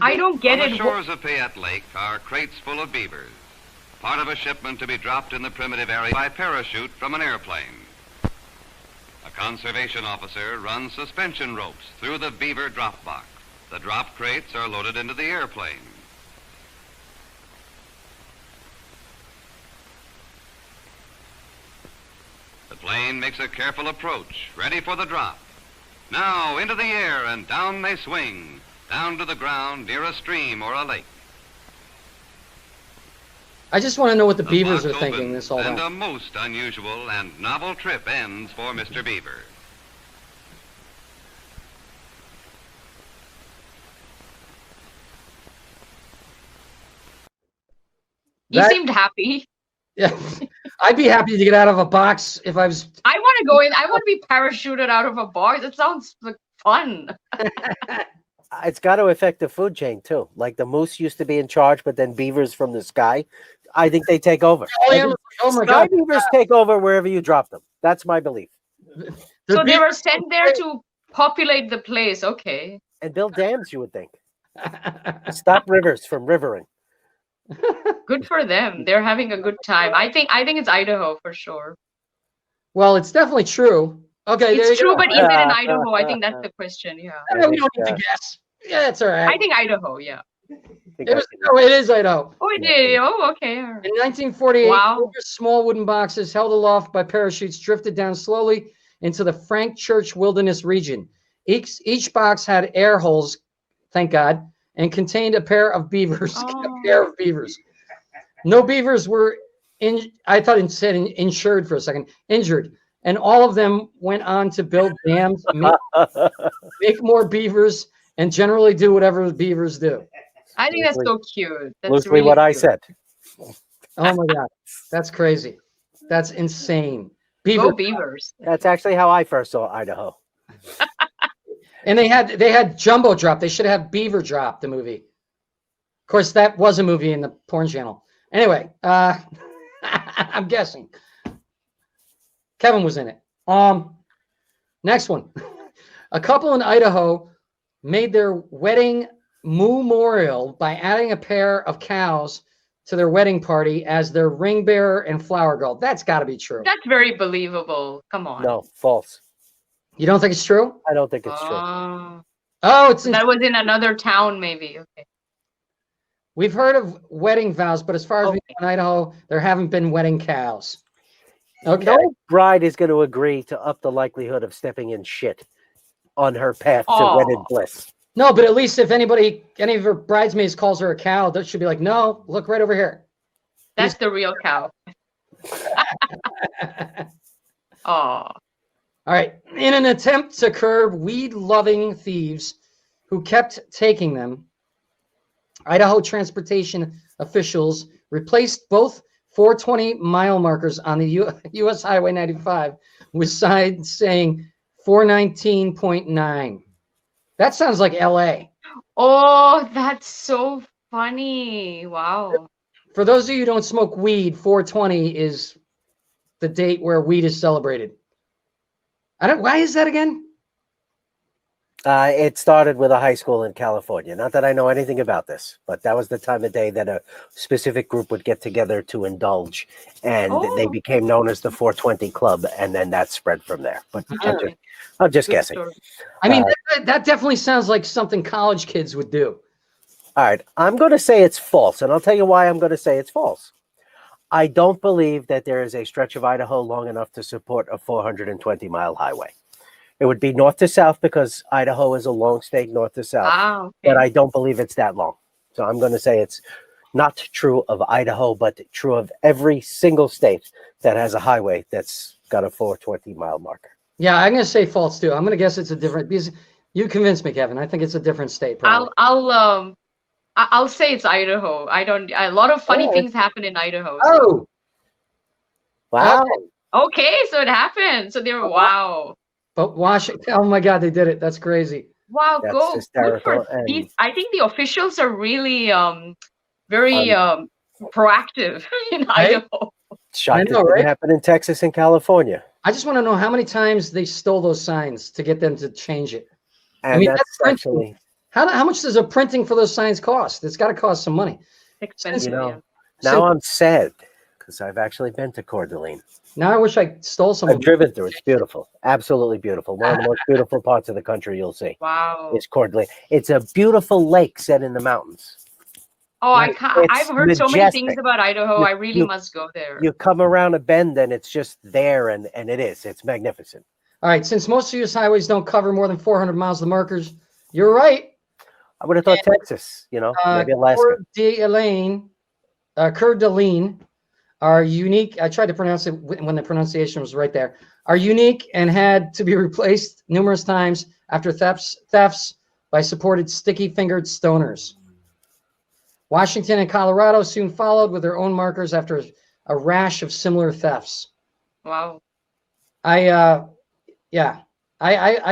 I don't get On it. the shores of Payette Lake are crates full of beavers, part of a shipment to be dropped in the primitive area by parachute from an airplane. A conservation officer runs suspension ropes through the beaver drop box. The drop crates are loaded into the airplane. The plane makes a careful approach, ready for the drop. Now into the air and down they swing, down to the ground near a stream or a lake. I just want to know what the The beavers box are thinking opens, this whole and time. a most unusual and novel trip ends for Mr. Beaver. He That- seemed happy. Yeah, I'd be happy to get out of a box if I was. I want to go in. I want to be parachuted out of a box. It sounds like fun. It's got to affect the food chain too. Like the moose used to be in charge, but then beavers from the sky, I think they take over. Oh my Sky God! beavers take over wherever you drop them. That's my belief. So they were sent there to populate the place. Okay. And build dams, you would think. Stop rivers from rivering. Good for them. They're having a good time. I think it's Idaho for sure. Well, it's definitely true. Okay, there It's you true, go. but is it in Idaho? I think that's the question. Yeah. We don't need to guess. Yeah, that's all right. I think Idaho. Yeah. It is Idaho. Oh, it did. Oh, okay. All right. In 1948, Wow. numerous small wooden boxes held aloft by parachutes drifted down slowly into the Frank Church Wilderness region. Each box had air holes, thank God, and contained a pair of beavers. Oh. A pair of beavers. No beavers were I thought it said insured for a second. Injured. And all of them went on to build dams, make more beavers, and generally do whatever the beavers do. I think that's so cute. That's Loosely really what I cute. said. Oh my God. That's crazy. That's insane. Beaver. Go Beavers. That's actually how I first saw Idaho. And they had Jumbo Drop. They should have Beaver Drop, the movie. Of course, that was a movie in the porn channel. Anyway, I'm guessing. Kevin was in it. Next one. A couple in Idaho made their wedding memorial by adding a pair of cows to their wedding party as their ring bearer and flower girl. That's got to be true. That's very believable. Come on. No, false. You don't think it's true? I don't think it's true. Oh, it's That was in another town, maybe. Okay. We've heard of wedding vows, but as far as we know in Idaho, there haven't been wedding cows. Okay. No bride is going to agree to up the likelihood of stepping in shit on her path to wedded bliss. No, but at least if any of her bridesmaids calls her a cow, that should be like, no, look right over here. That's the real cow. Oh. All right. In an attempt to curb weed-loving thieves who kept taking them, Idaho transportation officials replaced both 420 mile markers on the U.S. Highway 95 with signs saying 419.9. That sounds like L.A. Oh, that's so funny. Wow. For those of you who don't smoke weed, 420 is the date where weed is celebrated. Why is that again? It started with a high school in California. Not that I know anything about this, but that was the time of day that a specific group would get together to indulge, and they became known as the 420 Club, and then that spread from there. But I'm just guessing. I mean, that definitely sounds like something college kids would do. All right, I'm going to say it's false, and I'll tell you why I'm going to say it's false. I don't believe that there is a stretch of Idaho long enough to support a 420-mile highway. It would be north to south because Idaho is a long state north to south. Ah, okay. But I don't believe it's that long. So I'm going to say it's not true of Idaho, but true of every single state that has a highway that's got a 420-mile marker. Yeah, I'm going to say false too. I'm going to guess it's a different, because you convinced me, Kevin. I think it's a different state. Probably. I'll say it's Idaho. A lot of funny things happen in Idaho. So. Oh, Wow. Okay, so it happened. So they were wow. But Washington, oh my God, they did it. That's crazy. Wow, That's good hysterical. for these. I think the officials are really very proactive in Idaho. Shocked I know, it didn't right? happen in Texas and California. I just want to know how many times they stole those signs to get them to change it. And I mean, that's printing. actually, How much does a printing for those signs cost? It's got to cost some money. Expensive. you know, Yeah. now I'm sad because I've actually been to Coeur d'Alene. Now I wish I stole some. I've driven through. It's beautiful. Absolutely beautiful. One of the most beautiful parts of the country you'll see. Wow. Is Coeur d'Alene. It's a beautiful lake set in the mountains. Oh, I can't. It's I've heard so many majestic. things about Idaho. I really You- must go there. You come around a bend and it's just there, and it's magnificent. All right, since most of U.S. highways don't cover more than 400 miles of the markers, you're right. I would have thought Texas, maybe Alaska. Coeur d'Alene are unique. I tried to pronounce it when the pronunciation was right there. Are unique and had to be replaced numerous times after thefts by supported sticky-fingered stoners. Washington and Colorado soon followed with their own markers after a rash of similar thefts. Wow. I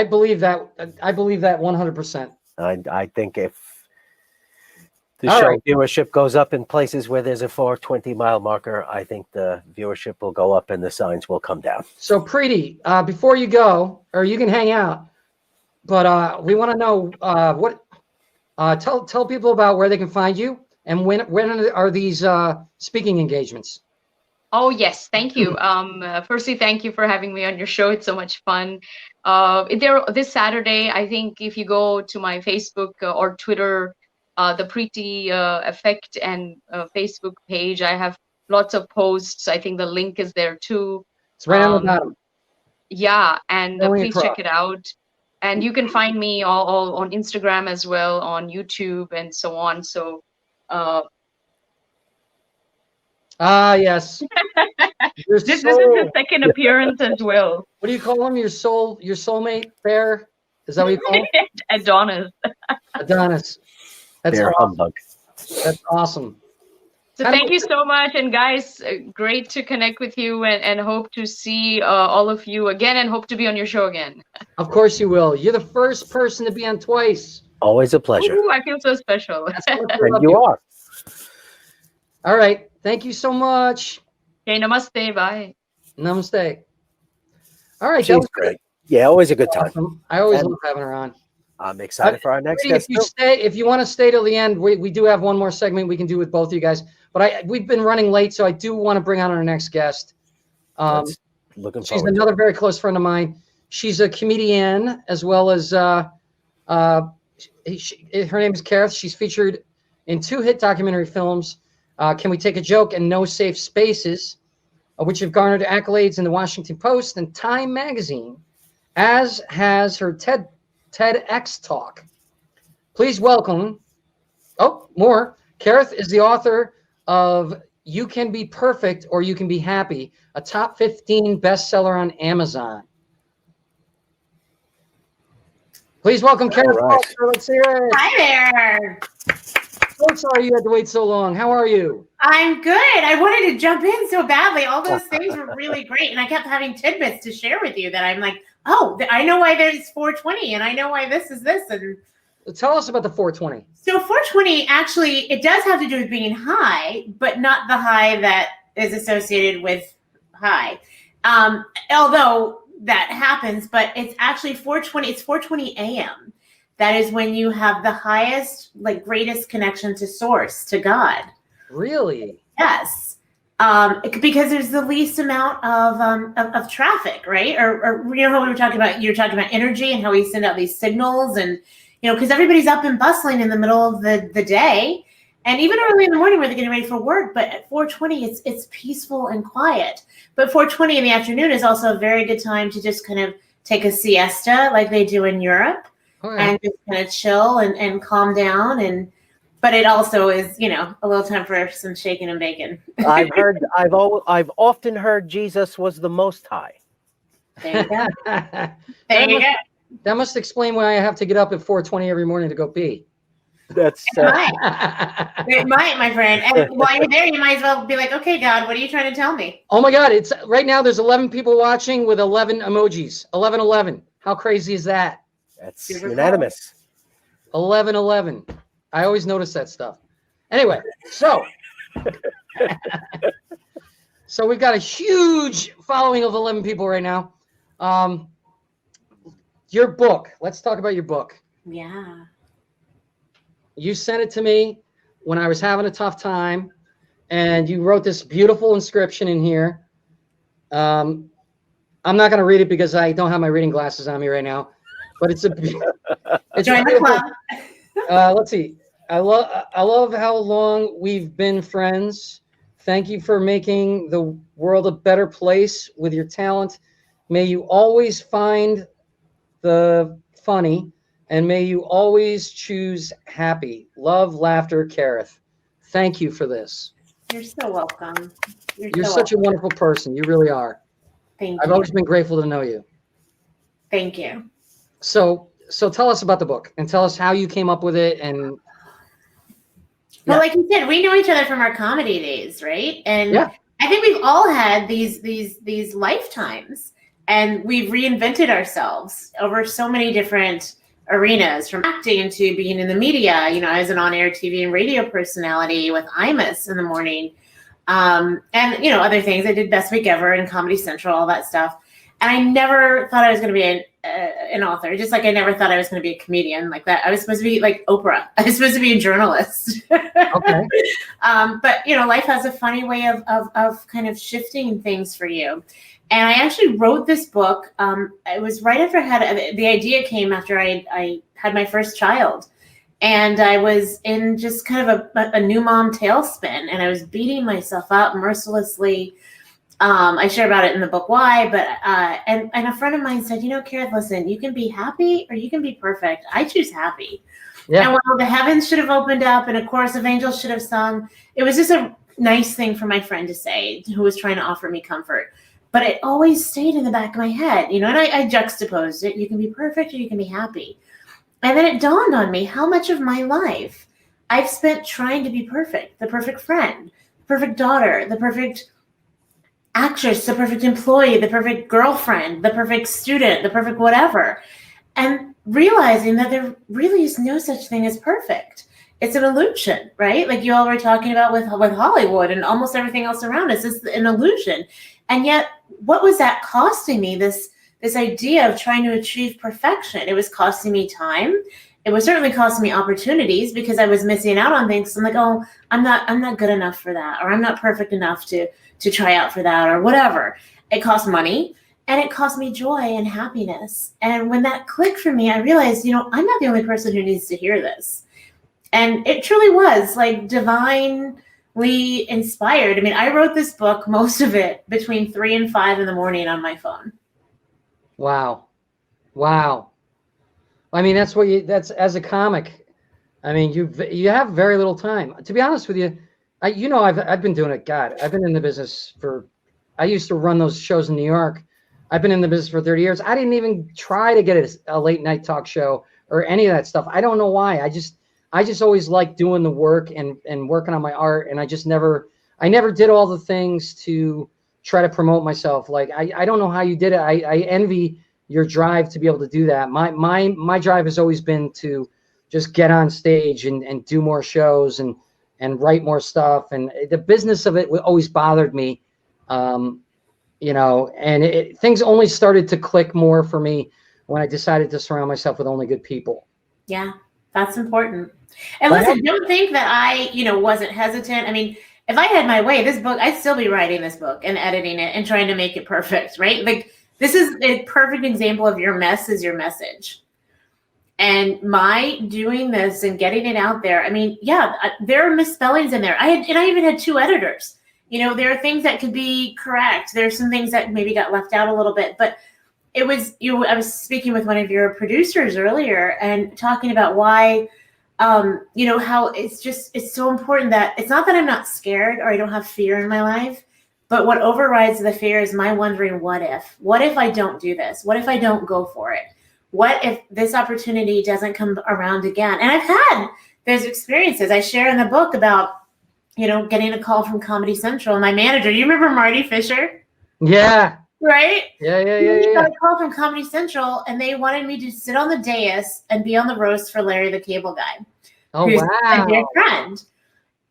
believe that. I believe that 100%. I think if the All show right. viewership goes up in places where there's a 420-mile marker, I think the viewership will go up and the signs will come down. So Preity, before you go, or you can hang out, but we want to know tell people about where they can find you and when are these speaking engagements? Oh, yes. Thank you. Firstly, thank you for having me on your show. It's so much fun. This Saturday, I think if you go to my Facebook or Twitter, the Preity Effect and Facebook page, I have lots of posts. I think the link is there too. It's right on the bottom. Yeah, and Going please across. check it out. And you can find me all on Instagram as well, on YouTube and so on. So yes. this is his second appearance as well. What do you call him? Your soulmate bear? Is that what you call him? Adonis. Adonis. That's Bear awesome. humbug. That's awesome. So thank you so much. And guys, great to connect with you and hope to see all of you again and hope to be on your show again. Of course you will. You're the first person to be on twice. Always a pleasure. Ooh, I feel so special. And you are. All right. Thank you so much. Okay, namaste. Bye. Namaste. All right. She's great. Yeah, always a good time. Awesome. I always And- love having her on. I'm excited for our next Pretty, guest. if you want to stay till the end, we do have one more segment we can do with both of you guys. But we've been running late, so I do want to bring on our next guest. Looking She's forward to another very close friend of mine. She's a comedian as well as her name is Kareth. She's featured in 2 hit documentary films, Can We Take a Joke and No Safe Spaces, which have garnered accolades in the Washington Post and Time magazine, as has her TEDx talk. Please welcome, Kareth is the author of You Can Be Perfect or You Can Be Happy, a top 15 bestseller on Amazon. Please welcome Kareth. right. Let's hear it. Hi there. So sorry you had to wait so long. How are you? I'm good. I wanted to jump in so badly. All those things were really great. And I kept having tidbits to share with you that I'm like, oh, I know why there's 420 and I know why this is this. And Tell us about the 420. so 420, actually, it does have to do with being high, but not the high that is associated with high. Although that happens, but it's actually 420. It's 420 a.m. That is when you have the highest, greatest connection to source, to God. Really? Yes. Because there's the least amount of traffic, right? Or you know how we were talking about, you're talking about energy and how we send out these signals and, because everybody's up and bustling in the middle of the day and even early in the morning where they're getting ready for work. But at 420, it's peaceful and quiet. But 420 in the afternoon is also a very good time to just kind of take a siesta like they do in Europe, All right. and just kind of chill and calm down. But it also is, a little time for some shaking and baking. I've often heard Jesus was the Most High. There you go. That must explain why I have to get up at 4:20 every morning to go pee. That's It might, my friend. And while you're there, you might as well be like, okay, God, what are you trying to tell me? Oh my God! It's right now. There's 11 people watching with 11 emojis. 11. How crazy is that? That's Super unanimous. 11. I always notice that stuff. Anyway, so we've got a huge following of 11 people right now. Your book. Let's talk about your book. Yeah. You sent it to me when I was having a tough time, and you wrote this beautiful inscription in here. I'm not going to read it because I don't have my reading glasses on me right now, but it's Join the club. Let's see. I love how long we've been friends. Thank you for making the world a better place with your talent. May you always find the funny, and may you always choose happy. Love, laughter, Kareth. Thank you for this. You're so welcome. You're such a wonderful person. You really are. Thank I've you. always been grateful to know you. Thank you. So tell us about the book and tell us how you came up with it. And well, like you said, we know each other from our comedy days, right? And yeah. I think we've all had these lifetimes, and we've reinvented ourselves over so many different arenas, from acting to being in the media. I was an on-air TV and radio personality with Imus in the morning, and other things. I did Best Week Ever and Comedy Central, all that stuff. And I never thought I was going to be an author, just like I never thought I was going to be a comedian like that. I was supposed to be like Oprah. I was supposed to be a journalist. Okay. But life has a funny way of kind of shifting things for you. And I actually wrote this book. It was right after the idea came after I had my first child. And I was in just kind of a new mom tailspin, and I was beating myself up mercilessly. I share about it in the book why, but and a friend of mine said, Kareth, listen, you can be happy or you can be perfect. I choose happy. Yeah. And while the heavens should have opened up and a chorus of angels should have sung, it was just a nice thing for my friend to say, who was trying to offer me comfort. But it always stayed in the back of my head, and I juxtaposed it. You can be perfect or you can be happy. And then it dawned on me how much of my life I've spent trying to be perfect, the perfect friend, the perfect daughter, the perfect actress, the perfect employee, the perfect girlfriend, the perfect student, the perfect whatever. And realizing that there really is no such thing as perfect. It's an illusion, right? Like you all were talking about with Hollywood and almost everything else around us is an illusion. And yet, what was that costing me, this idea of trying to achieve perfection? It was costing me time. It was certainly costing me opportunities because I was missing out on things. So I'm like, oh, I'm not good enough for that, or I'm not perfect enough to try out for that, or whatever. It cost money, and it cost me joy and happiness. And when that clicked for me, I realized, I'm not the only person who needs to hear this. And it truly was like divinely inspired. I mean, I wrote this book, most of it between 3 and 5 in the morning on my phone. Wow. I mean, that's as a comic. I mean, you have very little time. To be honest with you, I've been doing it. God, I've been in the business I used to run those shows in New York. I've been in the business for 30 years. I didn't even try to get a late night talk show or any of that stuff. I don't know why. I just always liked doing the work and working on my art. And I never did all the things to try to promote myself. Like, I don't know how you did it. I envy your drive to be able to do that. My drive has always been to just get on stage and do more shows and write more stuff. And the business of it always bothered me. And things only started to click more for me when I decided to surround myself with only good people. Yeah, that's important. And listen, don't think that I, wasn't hesitant. I mean, if I had my way, this book, I'd still be writing this book and editing it and trying to make it perfect, right? Like, this is a perfect example of your mess is your message. And my doing this and getting it out there, I mean, yeah, there are misspellings in there. I even had 2 editors. There are things that could be correct. There's some things that maybe got left out a little bit, but it was you. I was speaking with one of your producers earlier and talking about why, how it's so important that it's not that I'm not scared or I don't have fear in my life, but what overrides the fear is my wondering, what if? What if I don't do this? What if I don't go for it? What if this opportunity doesn't come around again? And I've had those experiences. I share in the book about, getting a call from Comedy Central. My manager, you remember Marty Fisher? Yeah. Right? Yeah. Got a call from Comedy Central, and they wanted me to sit on the dais and be on the roast for Larry the Cable Guy, who's a dear friend.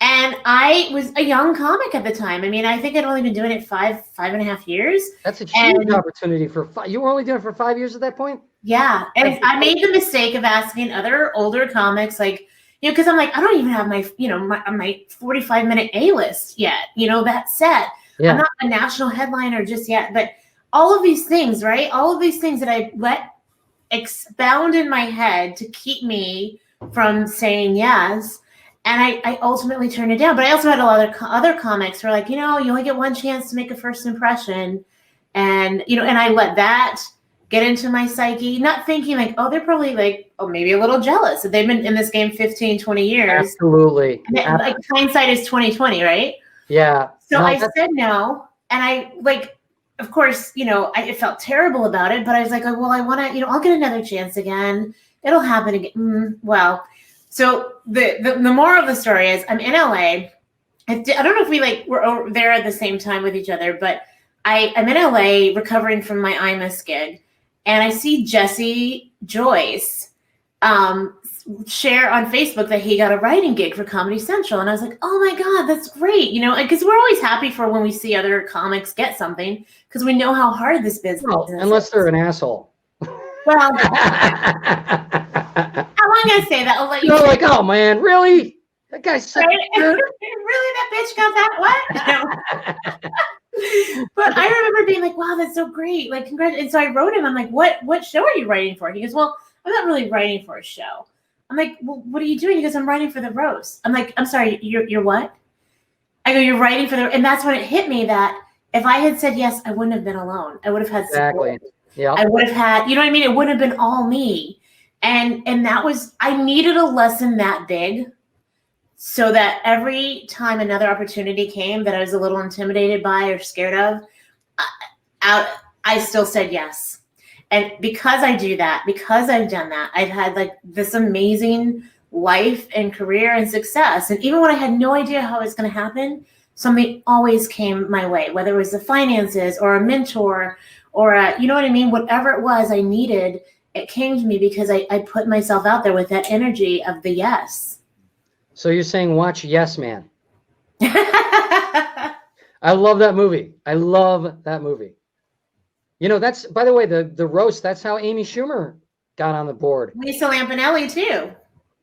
And I was a young comic at the time. I mean, I think I'd only been doing it five and a half years. That's a huge opportunity for you were only doing it for 5 years at that point? Yeah. And I made the mistake of asking other older comics, like, because I'm like, I don't even have my 45-minute A-list yet, that set. Yeah. I'm not a national headliner just yet. But all of these things, right? All of these things that I let expound in my head to keep me from saying yes. And I ultimately turned it down. But I also had a lot of other comics who were like, you only get one chance to make a first impression. And, and I let that get into my psyche, not thinking like, oh, they're probably like, oh, maybe a little jealous that they've been in this game 15, 20 years. Absolutely. And like hindsight is 20/20, right? Yeah. So I said no. And I of course, I felt terrible about it, but I was like, oh, well, I want to, I'll get another chance again. It'll happen again. Well, so the moral of the story is I'm in LA. I don't know if we were over there at the same time with each other, but I'm in LA recovering from my IMUS gig, and I see Jesse Joyce share on Facebook that he got a writing gig for Comedy Central, and I was like, oh my God, that's great, because we're always happy for when we see other comics get something, because we know how hard this business is. Unless they're an asshole. Well, I'm not gonna say that. I'll let you. You're like, oh man, really? That guy's so right? Really, that bitch got that? What? But I remember being like, wow, that's so great. Like, congrats. And so I wrote him. I'm like, what show are you writing for? He goes, well, I'm not really writing for a show. I'm like, well, what are you doing? He goes, I'm writing for the roast. I'm like, I'm sorry, you're what? I go, you're writing for the, and that's when it hit me that if I had said yes, I wouldn't have been alone. I would have had support. Exactly. Yeah. I would have had, you know what I mean? It wouldn't have been all me. And that was, I needed a lesson that big so that every time another opportunity came that I was a little intimidated by or scared of, I still said yes. And because I do that, because I've done that, I've had like this amazing life and career and success. And even when I had no idea how it was going to happen, something always came my way, whether it was the finances or a mentor or you know what I mean? Whatever it was I needed, it came to me because I put myself out there with that energy of the yes. So you're saying watch Yes Man. I love that movie. I love that movie. That's, by the way, the roast, that's how Amy Schumer got on the board. Lisa Lampanelli too.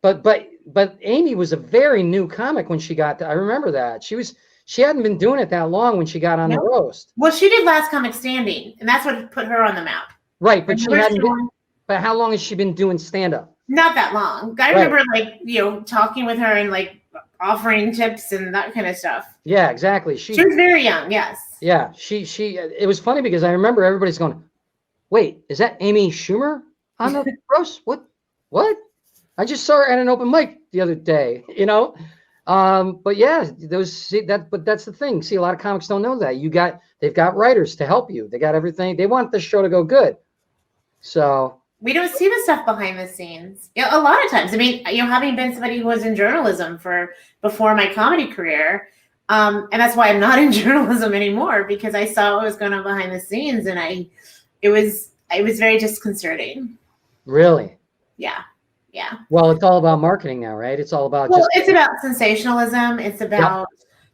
But Amy was a very new comic when she got I remember that. She hadn't been doing it that long when she got on the roast. Well, she did Last Comic Standing, and that's what put her on the map. Right, but she hadn't been, but how long has she been doing stand-up? Not that long. I remember talking with her and like offering tips and that kind of stuff. Yeah, exactly. She was very young, yes. Yeah, it was funny because I remember everybody's going, wait, is that Amy Schumer on the roast? What? I just saw her at an open mic the other day, But yeah, but that's the thing. See, a lot of comics don't know that. They've got writers to help you. They got everything. They want the show to go good. So we don't see the stuff behind the scenes. A lot of times. I mean, having been somebody who was in journalism before my comedy career, and that's why I'm not in journalism anymore, because I saw what was going on behind the scenes, and it was very disconcerting. Really? Yeah. Yeah. Well, it's all about marketing now, right? It's all about it's about sensationalism. It's about,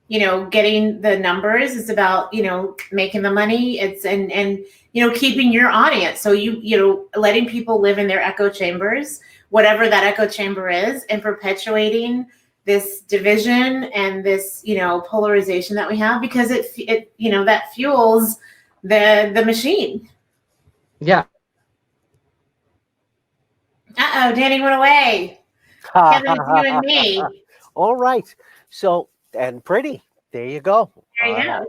getting the numbers. It's about, making the money. It's and keeping your audience. So letting people live in their echo chambers, whatever that echo chamber is, and perpetuating this division and this, polarization that we have, because it that fuels the machine. Yeah. Uh-oh, Danny went away. Kevin, it's you and me. All right. So, and Preity, there you go. There you go.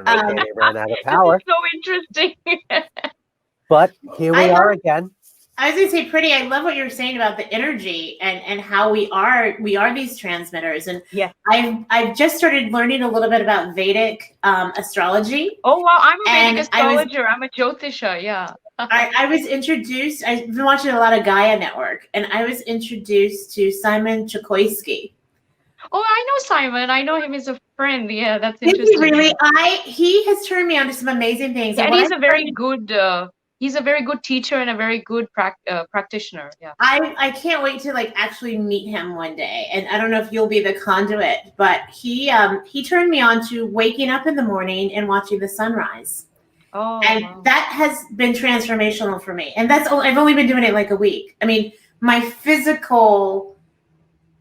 I don't know if Danny ran out of power. So interesting. But here we are again. I was going to say, Pretty, I love what you're saying about the energy and how we are these transmitters. And yeah, I've just started learning a little bit about Vedic astrology. Oh wow, I'm a And Vedic astrologer. I'm a Jyotisha. Yeah. I was introduced. I've been watching a lot of Gaia Network, and I was introduced to Simon Chokoisky. Oh, I know Simon. I know him as a friend. Yeah, that's Did interesting. he really? He has turned me on to some amazing things. Yeah, and when he's I a very good. He's a very good teacher and a very good practitioner. Yeah. I can't wait to like actually meet him one day. And I don't know if you'll be the conduit, but he turned me on to waking up in the morning and watching the sunrise. Oh, and wow. that has been transformational for me. And I've only been doing it like a week. I mean, my physical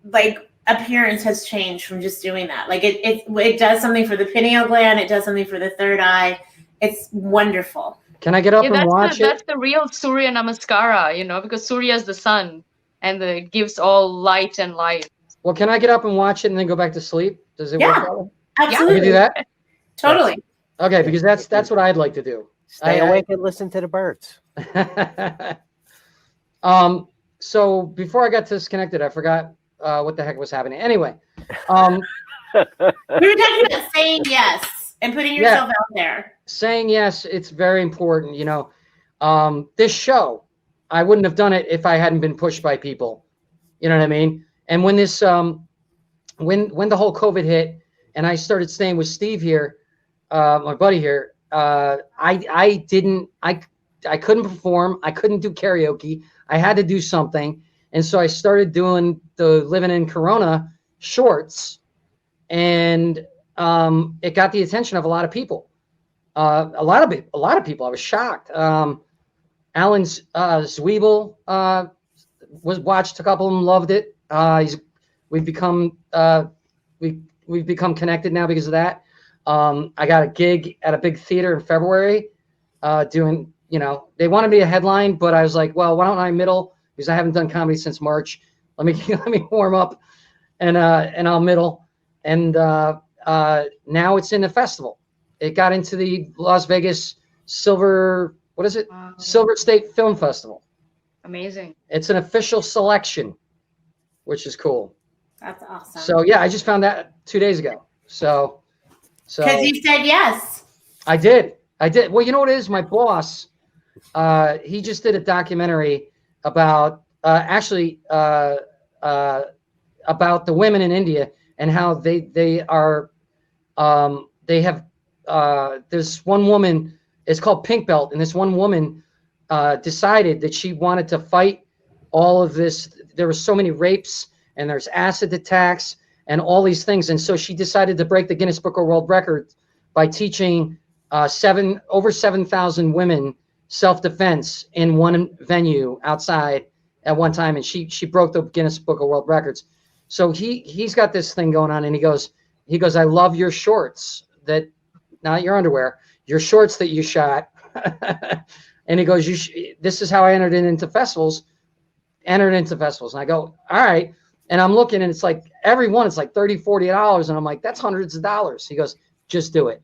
like appearance has changed from just doing that. Like it does something for the pineal gland, it does something for the third eye. It's wonderful. Can I get up and watch it? That's the real Surya Namaskara, because Surya is the sun and it gives all light and life. Well, can I get up and watch it and then go back to sleep? Does it work? Absolutely. Can you do that? Totally. Okay, because that's what I'd like to do. Stay awake and listen to the birds. So before I got disconnected, I forgot what the heck was happening. Anyway, we were talking about saying yes and putting yourself out there. Saying yes, it's very important. This show, I wouldn't have done it if I hadn't been pushed by people. You know what I mean? And when this, when the whole COVID hit, and I started staying with Steve here, my buddy here, I couldn't perform. I couldn't do karaoke. I had to do something. And so I started doing the Living in Corona shorts, and it got the attention of a lot of people. A lot of people. I was shocked. Alan Zwiebel watched a couple of them, loved it. We've become connected now because of that. I got a gig at a big theater in February, doing, they wanted me to headline, but I was like, well, why don't I middle, because I haven't done comedy since March. Let me warm up, and I'll middle. And now it's in the festival. It got into the Las Vegas Silver State Film Festival. Amazing. It's an official selection, which is cool. That's awesome. So yeah, I just found that 2 days ago. So because you said yes. I did. Well, you know what it is? My boss, he just did a documentary about about the women in India and how they have this one woman, it's called Pink Belt, and this one woman decided that she wanted to fight all of this. There were so many rapes and there's acid attacks and all these things, and so she decided to break the Guinness Book of World Records by teaching over 7,000 women self-defense in one venue outside at one time, and she broke the Guinness Book of World Records. So he's got this thing going on, and he goes, I love your shorts, that not your underwear, your shorts that you shot. And he goes, this is how I entered into festivals. And I go, all right. And I'm looking, and it's like every one, it's like $30, $40. And I'm like, that's hundreds of dollars. He goes, just do it.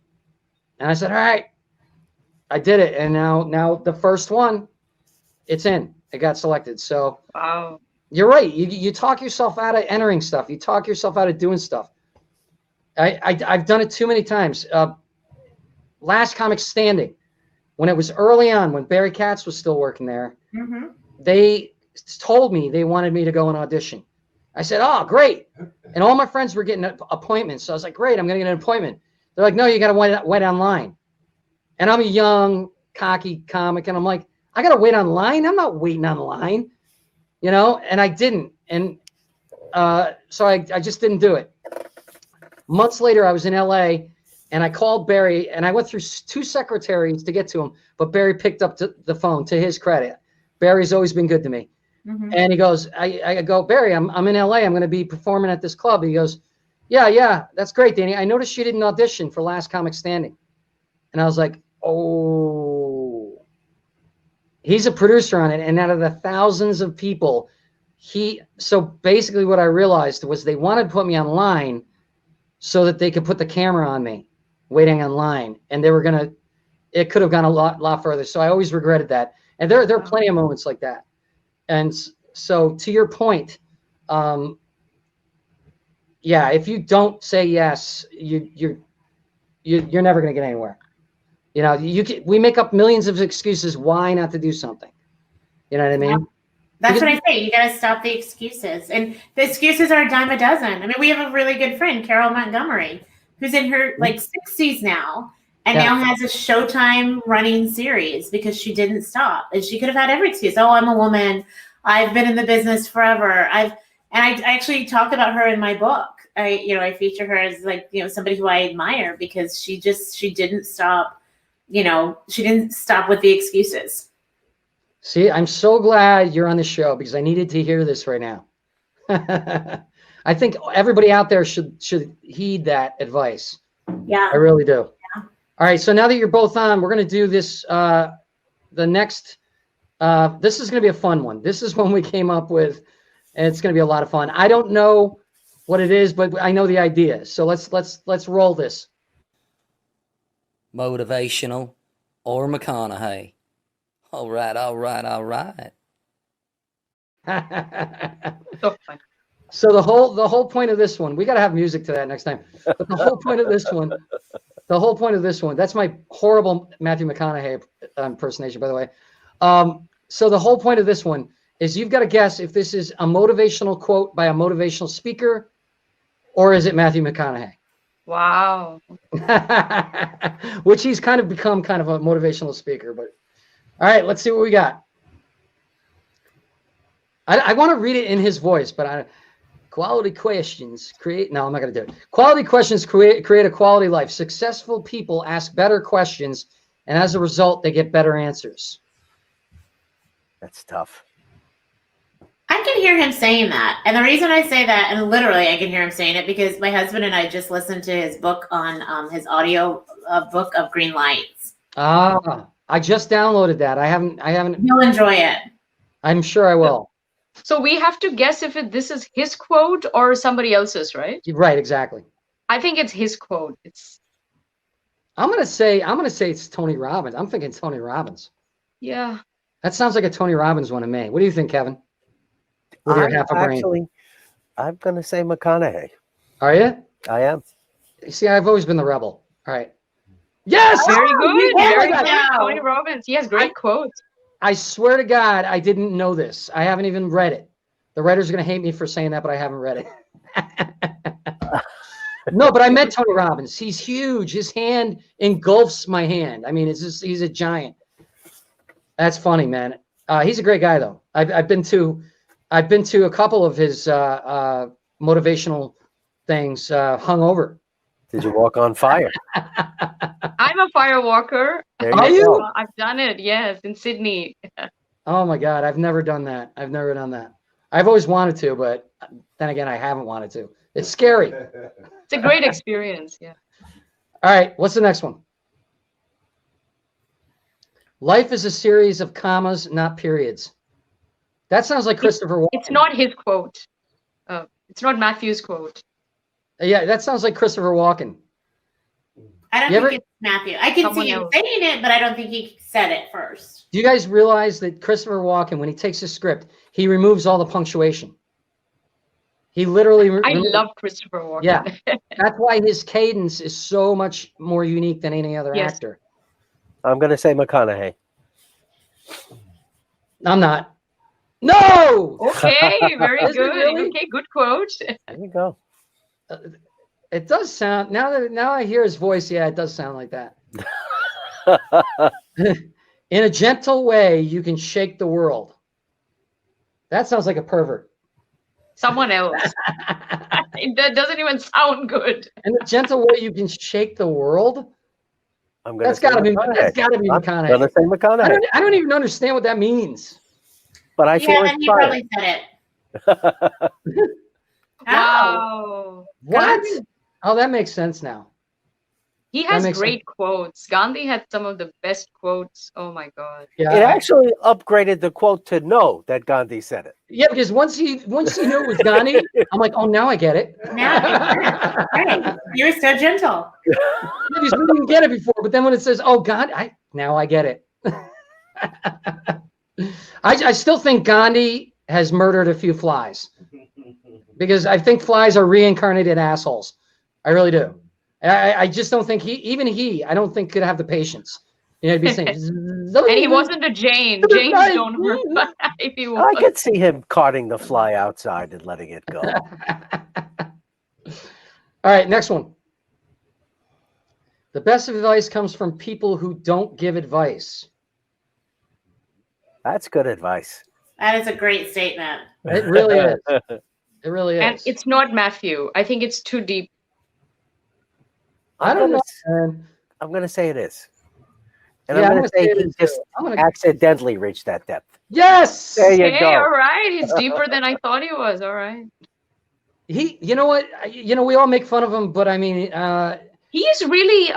And I said, all right. I did it. And now the first one, it's in. It got selected. So wow. You're right. You talk yourself out of entering stuff. You talk yourself out of doing stuff. I've done it too many times. Last Comic Standing, when it was early on, when Barry Katz was still working there, they told me they wanted me to go and audition. I said, oh, great. And all my friends were getting appointments. So I was like, great, I'm going to get an appointment. They're like, no, you got to wait online. And I'm a young, cocky comic, and I'm like, I got to wait online? I'm not waiting online, and I didn't. And so I just didn't do it. Months later, I was in LA, and I called Barry, and I went through 2 secretaries to get to him, but Barry picked up the phone, to his credit. Barry's always been good to me. And he goes, I go, Barry, I'm in LA. I'm going to be performing at this club. He goes, yeah, that's great, Danny. I noticed you didn't audition for Last Comic Standing. And I was like, oh. He's a producer on it, and out of the thousands of people, so basically what I realized was they wanted to put me online so that they could put the camera on me waiting online, and they were going to it could have gone a lot further. So I always regretted that. And there are plenty of moments like that. And so to your point, yeah, if you don't say yes, you're never going to get anywhere. You know, we make up millions of excuses why not to do something. You know what I mean? Yeah. That's what I say. You got to stop the excuses. And the excuses are a dime a dozen. I mean, we have a really good friend, Carol Montgomery, who's in her like 60s now and now has a Showtime running series because she didn't stop. And she could have had every excuse. Oh, I'm a woman. I've been in the business forever. I actually talk about her in my book. I feature her as like, somebody who I admire because she didn't stop. She didn't stop with the excuses. See, I'm so glad you're on the show because I needed to hear this right now. I think everybody out there should heed that advice. Yeah, I really do. Yeah. All right, so now that you're both on, we're going to do this. The next, this is going to be a fun one. This is one we came up with, and it's going to be a lot of fun. I don't know what it is, but I know the idea. So let's roll this. Motivational or McConaughey. All right. So the whole point of this one, we got to have music to that next time. But the whole point of this one, that's my horrible Matthew McConaughey impersonation, by the way. So the whole point of this one is you've got to guess if this is a motivational quote by a motivational speaker, or is it Matthew McConaughey? Wow. Which he's kind of become kind of a motivational speaker, but all right, let's see what we got. I want to read it in his voice, but quality questions create. No, I'm not going to do it. Quality questions create a quality life. Successful people ask better questions, and as a result, they get better answers. That's tough. I can hear him saying that. And the reason I say that, and literally I can hear him saying it, because my husband and I just listened to his book on his audio book of Green Lights. I just downloaded that. I haven't. You'll enjoy it. I'm sure I will. So we have to guess if this is his quote or somebody else's, right? Right, exactly. I think it's his quote. I'm gonna say it's Tony Robbins. I'm thinking Tony Robbins. Yeah. That sounds like a Tony Robbins one to me. What do you think, Kevin? With your half a brain. Actually, I'm gonna say McConaughey. Are you? I am. See, I've always been the rebel. All right. Yes. Very good. Very good. Wow. Tony Robbins. He has great quotes. I swear to God, I didn't know this. I haven't even read it. The writers are going to hate me for saying that, but I haven't read it. No, but I met Tony Robbins. He's huge. His hand engulfs my hand. I mean, he's a giant. That's funny, man. He's a great guy, though. I've been to a couple of his motivational things hungover. Did you walk on fire? I'm a fire walker. Are you? I've done it, yes, in Sydney. Oh my God, I've never done that. I've never done that. I've always wanted to, but then again, I haven't wanted to. It's scary. It's a great experience, yeah. All right, what's the next one? Life is a series of commas, not periods. That sounds like Christopher Walken. It's not his quote. It's not Matthew's quote. Yeah, that sounds like Christopher Walken. I don't think it's Matthew. I can see him saying it, but I don't think he said it first. Do you guys realize that Christopher Walken, when he takes a script, he removes all the punctuation? He literally. I love Christopher Walken. Yeah, that's why his cadence is so much more unique than any other actor. I'm going to say McConaughey. I'm not. No. Okay, very good. Really? Okay, good quote. There you go. It does sound now I hear his voice. Yeah, it does sound like that. In a gentle way, you can shake the world. That sounds like a pervert. Someone else. That doesn't even sound good. In a gentle way, you can shake the world. That's got to be McConaughey. I'm going to say McConaughey. I don't even understand what that means. But I feel and he probably said it. Wow. What? Oh, that makes sense now. He has great quotes. Gandhi had some of the best quotes. Oh my God. Yeah. It actually upgraded the quote to know that Gandhi said it. Yeah, because once he knew it was Gandhi, I'm like, oh, now I get it. Now, right. You were so gentle. I just didn't get it before, but then when it says, oh God, Now I get it. I still think Gandhi has murdered a few flies because I think flies are reincarnated assholes. I really do. I just don't think I don't think could have the patience. You know, to be saying. And he wasn't a Jain. Jains don't hurt fly if he was. I could see him carting the fly outside and letting it go. All right, next one. The best advice comes from people who don't give advice. That's good advice. That is a great statement. It really is. It really is. And it's not Matthew. I think it's too deep. I don't know. I'm going to say it is. And Yeah, I'm going to say he just accidentally reached that depth. Yes. There you go. All right. He's deeper than I thought he was. All right. You know what? We all make fun of him, but I mean, he's really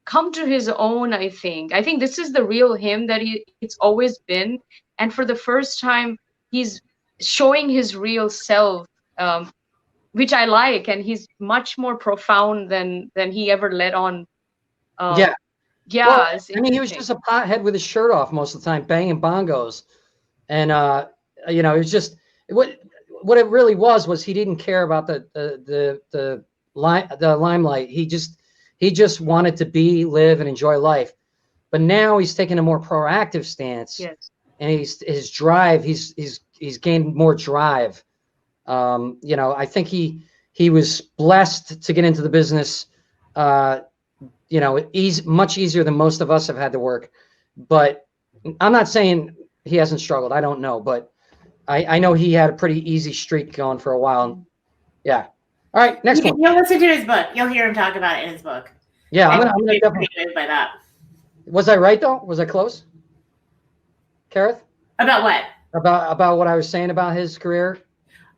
come to his own. I think this is the real him that it's always been, and for the first time, he's showing his real self, which I like, and he's much more profound than he ever let on. Yeah. Well, I mean, he was just a pothead with his shirt off most of the time, banging bongos, and it was just what it really was he didn't care about the limelight. He just wanted to be, live, and enjoy life. But now he's taking a more proactive stance. Yes. And his drive, he's gained more drive. I think he was blessed to get into the business. Much easier than most of us have had to work. But I'm not saying he hasn't struggled. I don't know, but I know he had a pretty easy streak going for a while. Yeah. All right, next one. You'll listen to his book. You'll hear him talk about it in his book. Yeah, I'm gonna definitely moved by that. Was I right though? Was I close? Kareth? About what? About what I was saying about his career?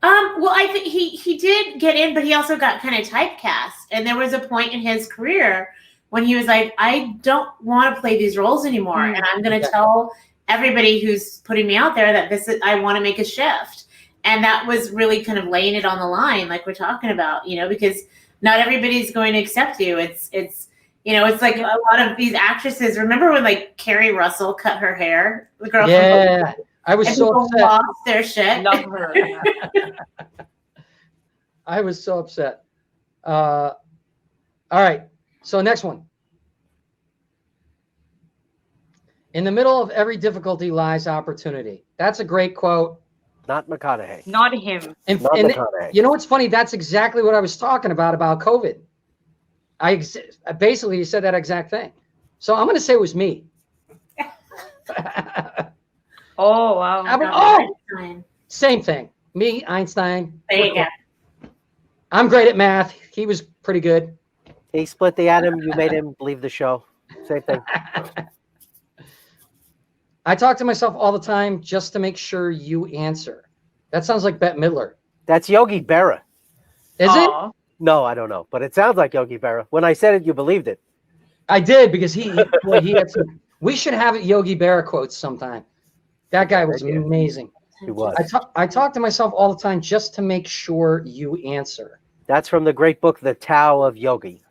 Well, I think he did get in, but he also got kind of typecast. And there was a point in his career when he was like, I don't want to play these roles anymore. And I'm going to tell everybody who's putting me out there that I want to make a shift. And that was really kind of laying it on the line, like we're talking about, because not everybody's going to accept you. It's like a lot of these actresses. Remember when like Carrie Russell cut her hair? The girl. Yeah, I was so upset. Lost their shit. Love her. I was so upset. All right. So next one. In the middle of every difficulty lies opportunity. That's a great quote. Not McConaughey. Not him. And McConaughey. You know what's funny? That's exactly what I was talking about COVID. I basically said that exact thing. So I'm going to say it was me. Oh, wow. Same thing. Me, Einstein. There you go. I'm great at math. He was pretty good. He split the atom. You made him believe the show. Same thing. I talk to myself all the time just to make sure you answer. That sounds like Bette Midler. That's Yogi Berra. Is it? No, I don't know. But it sounds like Yogi Berra. When I said it, you believed it. I did because he had some. We should have Yogi Berra quotes sometime. That guy was amazing. He was. I talk to myself all the time just to make sure you answer. That's from the great book, The Tao of Yogi.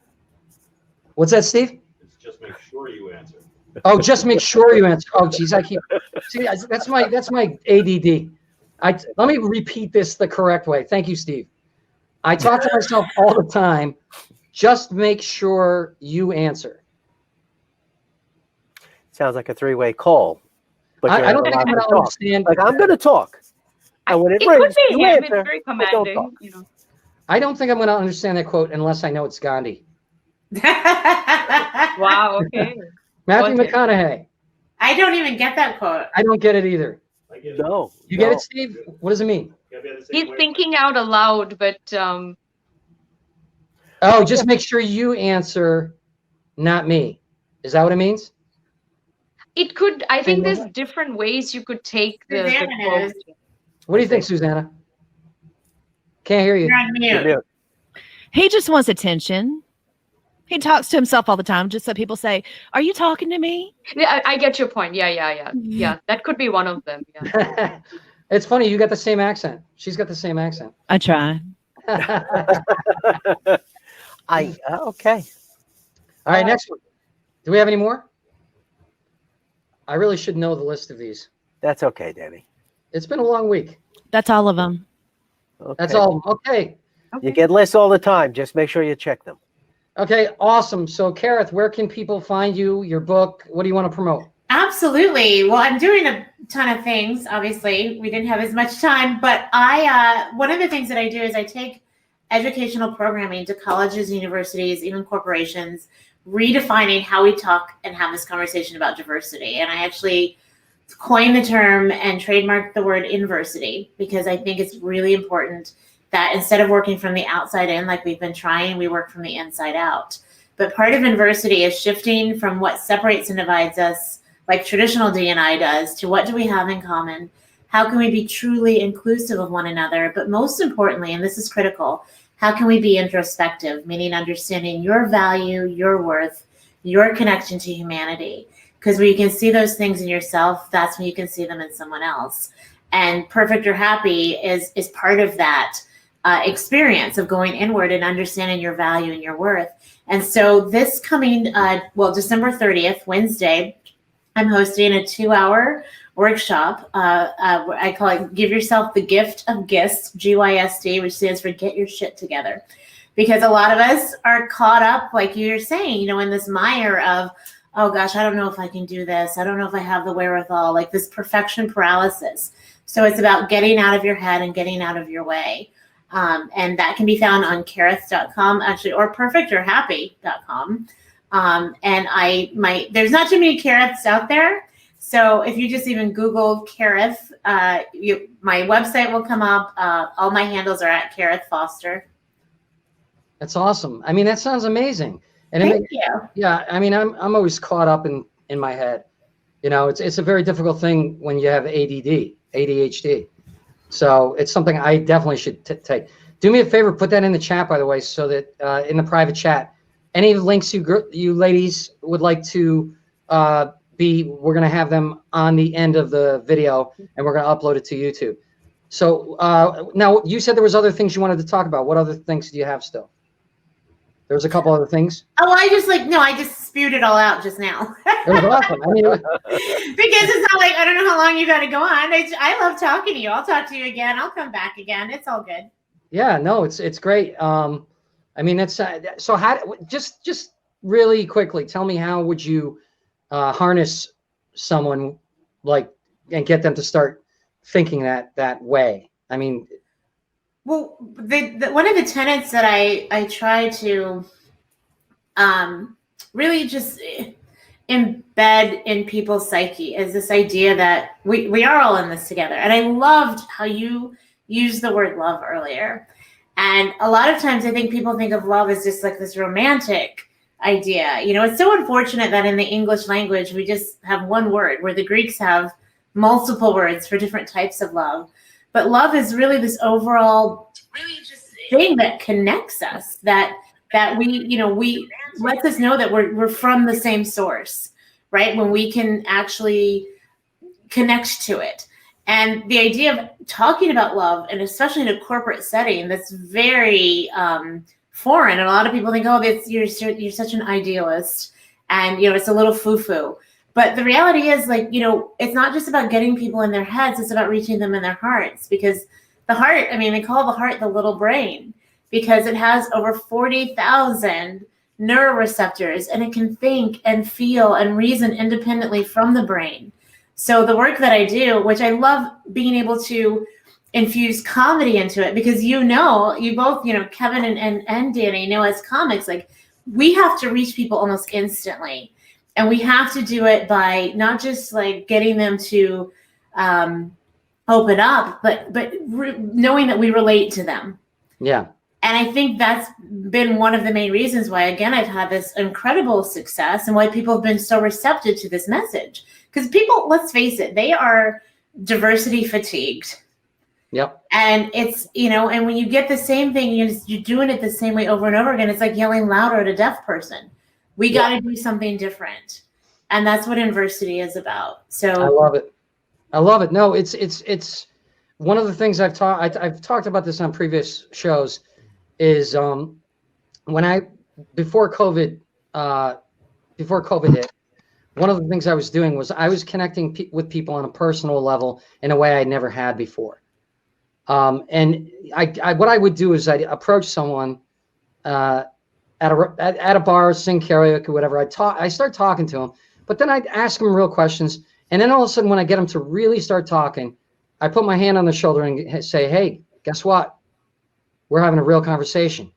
What's that, Steve? It's just make sure you answer. Oh, just make sure you answer. Oh, geez, that's my ADD. Let me repeat this the correct way. Thank you, Steve. I talk to myself all the time. Just make sure you answer. Sounds like a three-way call. But I don't think I'm going to understand. Like, I'm going to talk. And when it It rings, could be you him. answer, It's very but don't commanding. talk. I don't think I'm going to understand that quote unless I know it's Gandhi. Wow. Okay. Matthew McConaughey. I don't even get that quote. I don't get it either. No. You get it, Steve? What does it mean? He's thinking out aloud, but Oh, just make sure you answer, not me. Is that what it means? it could. I think there's different ways you could take the quote. What do you think, Susanna? Can't hear you. You're on mute. He just wants attention. He talks to himself all the time, just so people say, "Are you talking to me?" Yeah, I get your point. Yeah. That could be one of them. Yeah. It's funny. You got the same accent. She's got the same accent. I try. Okay. All right, next one. Do we have any more? I really should know the list of these. That's okay, Danny. It's been a long week. That's all of them. Okay. That's all. Okay. You get lists all the time. Just make sure you check them. Okay, awesome. So, Kareth, where can people find you, your book? What do you want to promote? Absolutely. Well, I'm doing a ton of things. Obviously, we didn't have as much time, but one of the things that I do is I take educational programming to colleges, universities, even corporations, redefining how we talk and have this conversation about diversity. And I actually coined the term and trademarked the word inversity because I think it's really important that instead of working from the outside in like we've been trying, we work from the inside out. But part of inversity is shifting from what separates and divides us, like traditional D&I does, to what do we have in common? How can we be truly inclusive of one another? But most importantly, and this is critical, how can we be introspective, meaning understanding your value, your worth, your connection to humanity? Because when you can see those things in yourself, that's when you can see them in someone else. And Perfect or Happy is part of that experience of going inward and understanding your value and your worth. And so this coming, December 30th, Wednesday, I'm hosting a 2-hour workshop. I call it Give Yourself the Gift of GYST, GYST, which stands for Get Your Shit Together. Because a lot of us are caught up, like you're saying, in this mire of, oh gosh, I don't know if I can do this. I don't know if I have the wherewithal, like this perfection paralysis. So it's about getting out of your head and getting out of your way. And that can be found on kareth.com, actually, or perfectorhappy.com. And there's not too many Kareths out there. So if you just even Google Kareth, my website will come up. All my handles are at Kareth Foster. That's awesome. I mean, that sounds amazing. And Thank you. Yeah, I mean, I'm always caught up in my head. It's a very difficult thing when you have ADHD. So it's something I definitely should take. Do me a favor, put that in the chat, by the way, so that in the private chat, any links you ladies would like to we're going to have them on the end of the video, and we're going to upload it to YouTube. So now you said there was other things you wanted to talk about. What other things do you have still? There was a couple other things. Oh, I just spewed it all out just now. It was awesome. I mean, because it's not like, I don't know how long you got to go on. I love talking to you. I'll talk to you again. I'll come back again. It's all good. Yeah, no, it's great. I mean, that's so how, just really quickly, tell me, how would you harness someone and get them to start thinking that way? I mean, well, one of the tenets that I try to really just embed in people's psyche is this idea that we are all in this together. And I loved how you used the word love earlier. And a lot of times I think people think of love as just like this romantic idea. It's so unfortunate that in the English language, we just have one word, where the Greeks have multiple words for different types of love. But love is really this overall thing that connects us, that we lets us know that we're from the same source, right? When we can actually connect to it. And the idea of talking about love, and especially in a corporate setting, that's very foreign. And a lot of people think, oh, you're such an idealist, and it's a little foo-foo. But the reality is, it's not just about getting people in their heads, it's about reaching them in their hearts. Because the heart, they call the heart the little brain, because it has over 40,000 neuroreceptors, and it can think and feel and reason independently from the brain. So the work that I do, which I love being able to infuse comedy into it, because you both, Kevin and Danny know, as comics, we have to reach people almost instantly. And we have to do it by not just getting them to open up, but knowing that we relate to them. Yeah. And I think that's been one of the main reasons why, again, I've had this incredible success, and why people have been so receptive to this message. Because people, let's face it, they are diversity fatigued. Yep. And it's, and when you get the same thing, you're doing it the same way over and over again, it's like yelling louder at a deaf person. We got to do something different. And that's what inversity is about. So I love it. No, it's one of the things I've talked about this on previous shows, is before COVID before COVID hit, one of the things I was doing was I was connecting with people on a personal level in a way I never had before. And what I would do is I'd approach someone at a bar, sing karaoke, whatever. I start talking to them, but then I'd ask them real questions. And then all of a sudden, when I get them to really start talking, I put my hand on their shoulder and say, "Hey, guess what? We're having a real conversation."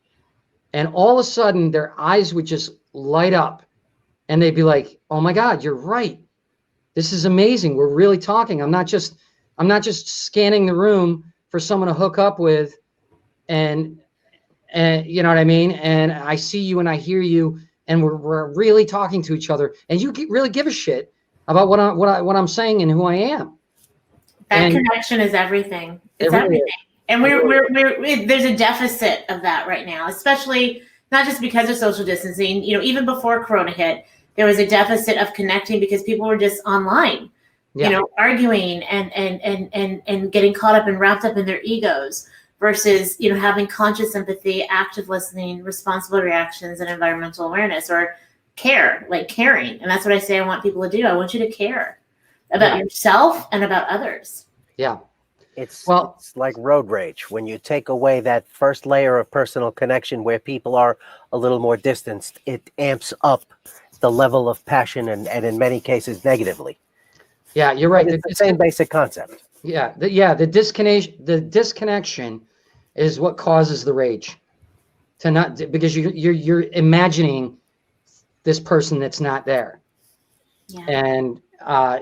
And all of a sudden, their eyes would just light up, and they'd be like, "Oh my God, you're right. This is amazing. We're really talking. I'm not just scanning the room for someone to hook up with, and you know what I mean? And I see you and I hear you, and we're really talking to each other, and you really give a shit about what I'm saying and who I am." That connection is everything. It's really everything. And there's a deficit of that right now, especially not just because of social distancing. You know, even before Corona hit, there was a deficit of connecting because people were just online, you know, arguing and getting caught up and wrapped up in their egos versus, you know, having conscious empathy, active listening, responsible reactions, and environmental awareness or care, like caring. And that's what I say I want people to do. I want you to care about yourself and about others. Yeah. It's like road rage. When you take away that first layer of personal connection where people are a little more distanced, it amps up the level of passion and in many cases negatively. Yeah, you're right. It's the same basic concept. Yeah, the disconnection is what causes the rage. Because you're imagining this person that's not there. Yeah. And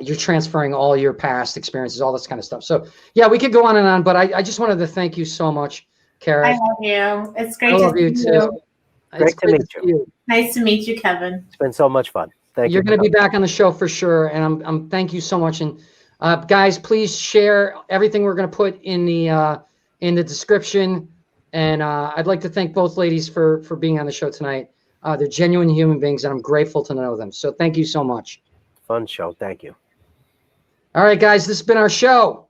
you're transferring all your past experiences, all this kind of stuff. So yeah, we could go on and on, but I just wanted to thank you so much, Kara. I love you. It's great I love to you see too. you. Great to meet you. Nice to meet you, Kevin. It's been so much fun. Thank you. You're going to be back on the show for sure, and I'm thank you so much. And guys, please share everything we're going to put in the description. And I'd like to thank both ladies for being on the show tonight. They're genuine human beings, and I'm grateful to know them. So thank you so much. Fun show. Thank you. All right, guys, this has been our show.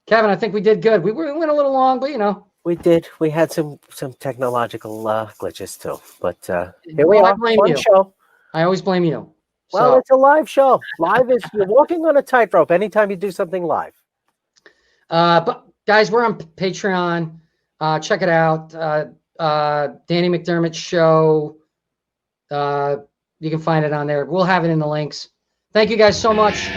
Kevin, I think we did good. We went a little long, but you know. We did. We had some technological glitches too, but here we are. Fun show. I always blame you. Well, it's a live show. Live is you're walking on a tightrope anytime you do something live. But guys, we're on Patreon. Check it out. Danny McDermott show. You can find it on there. We'll have it in the links. Thank you guys so much.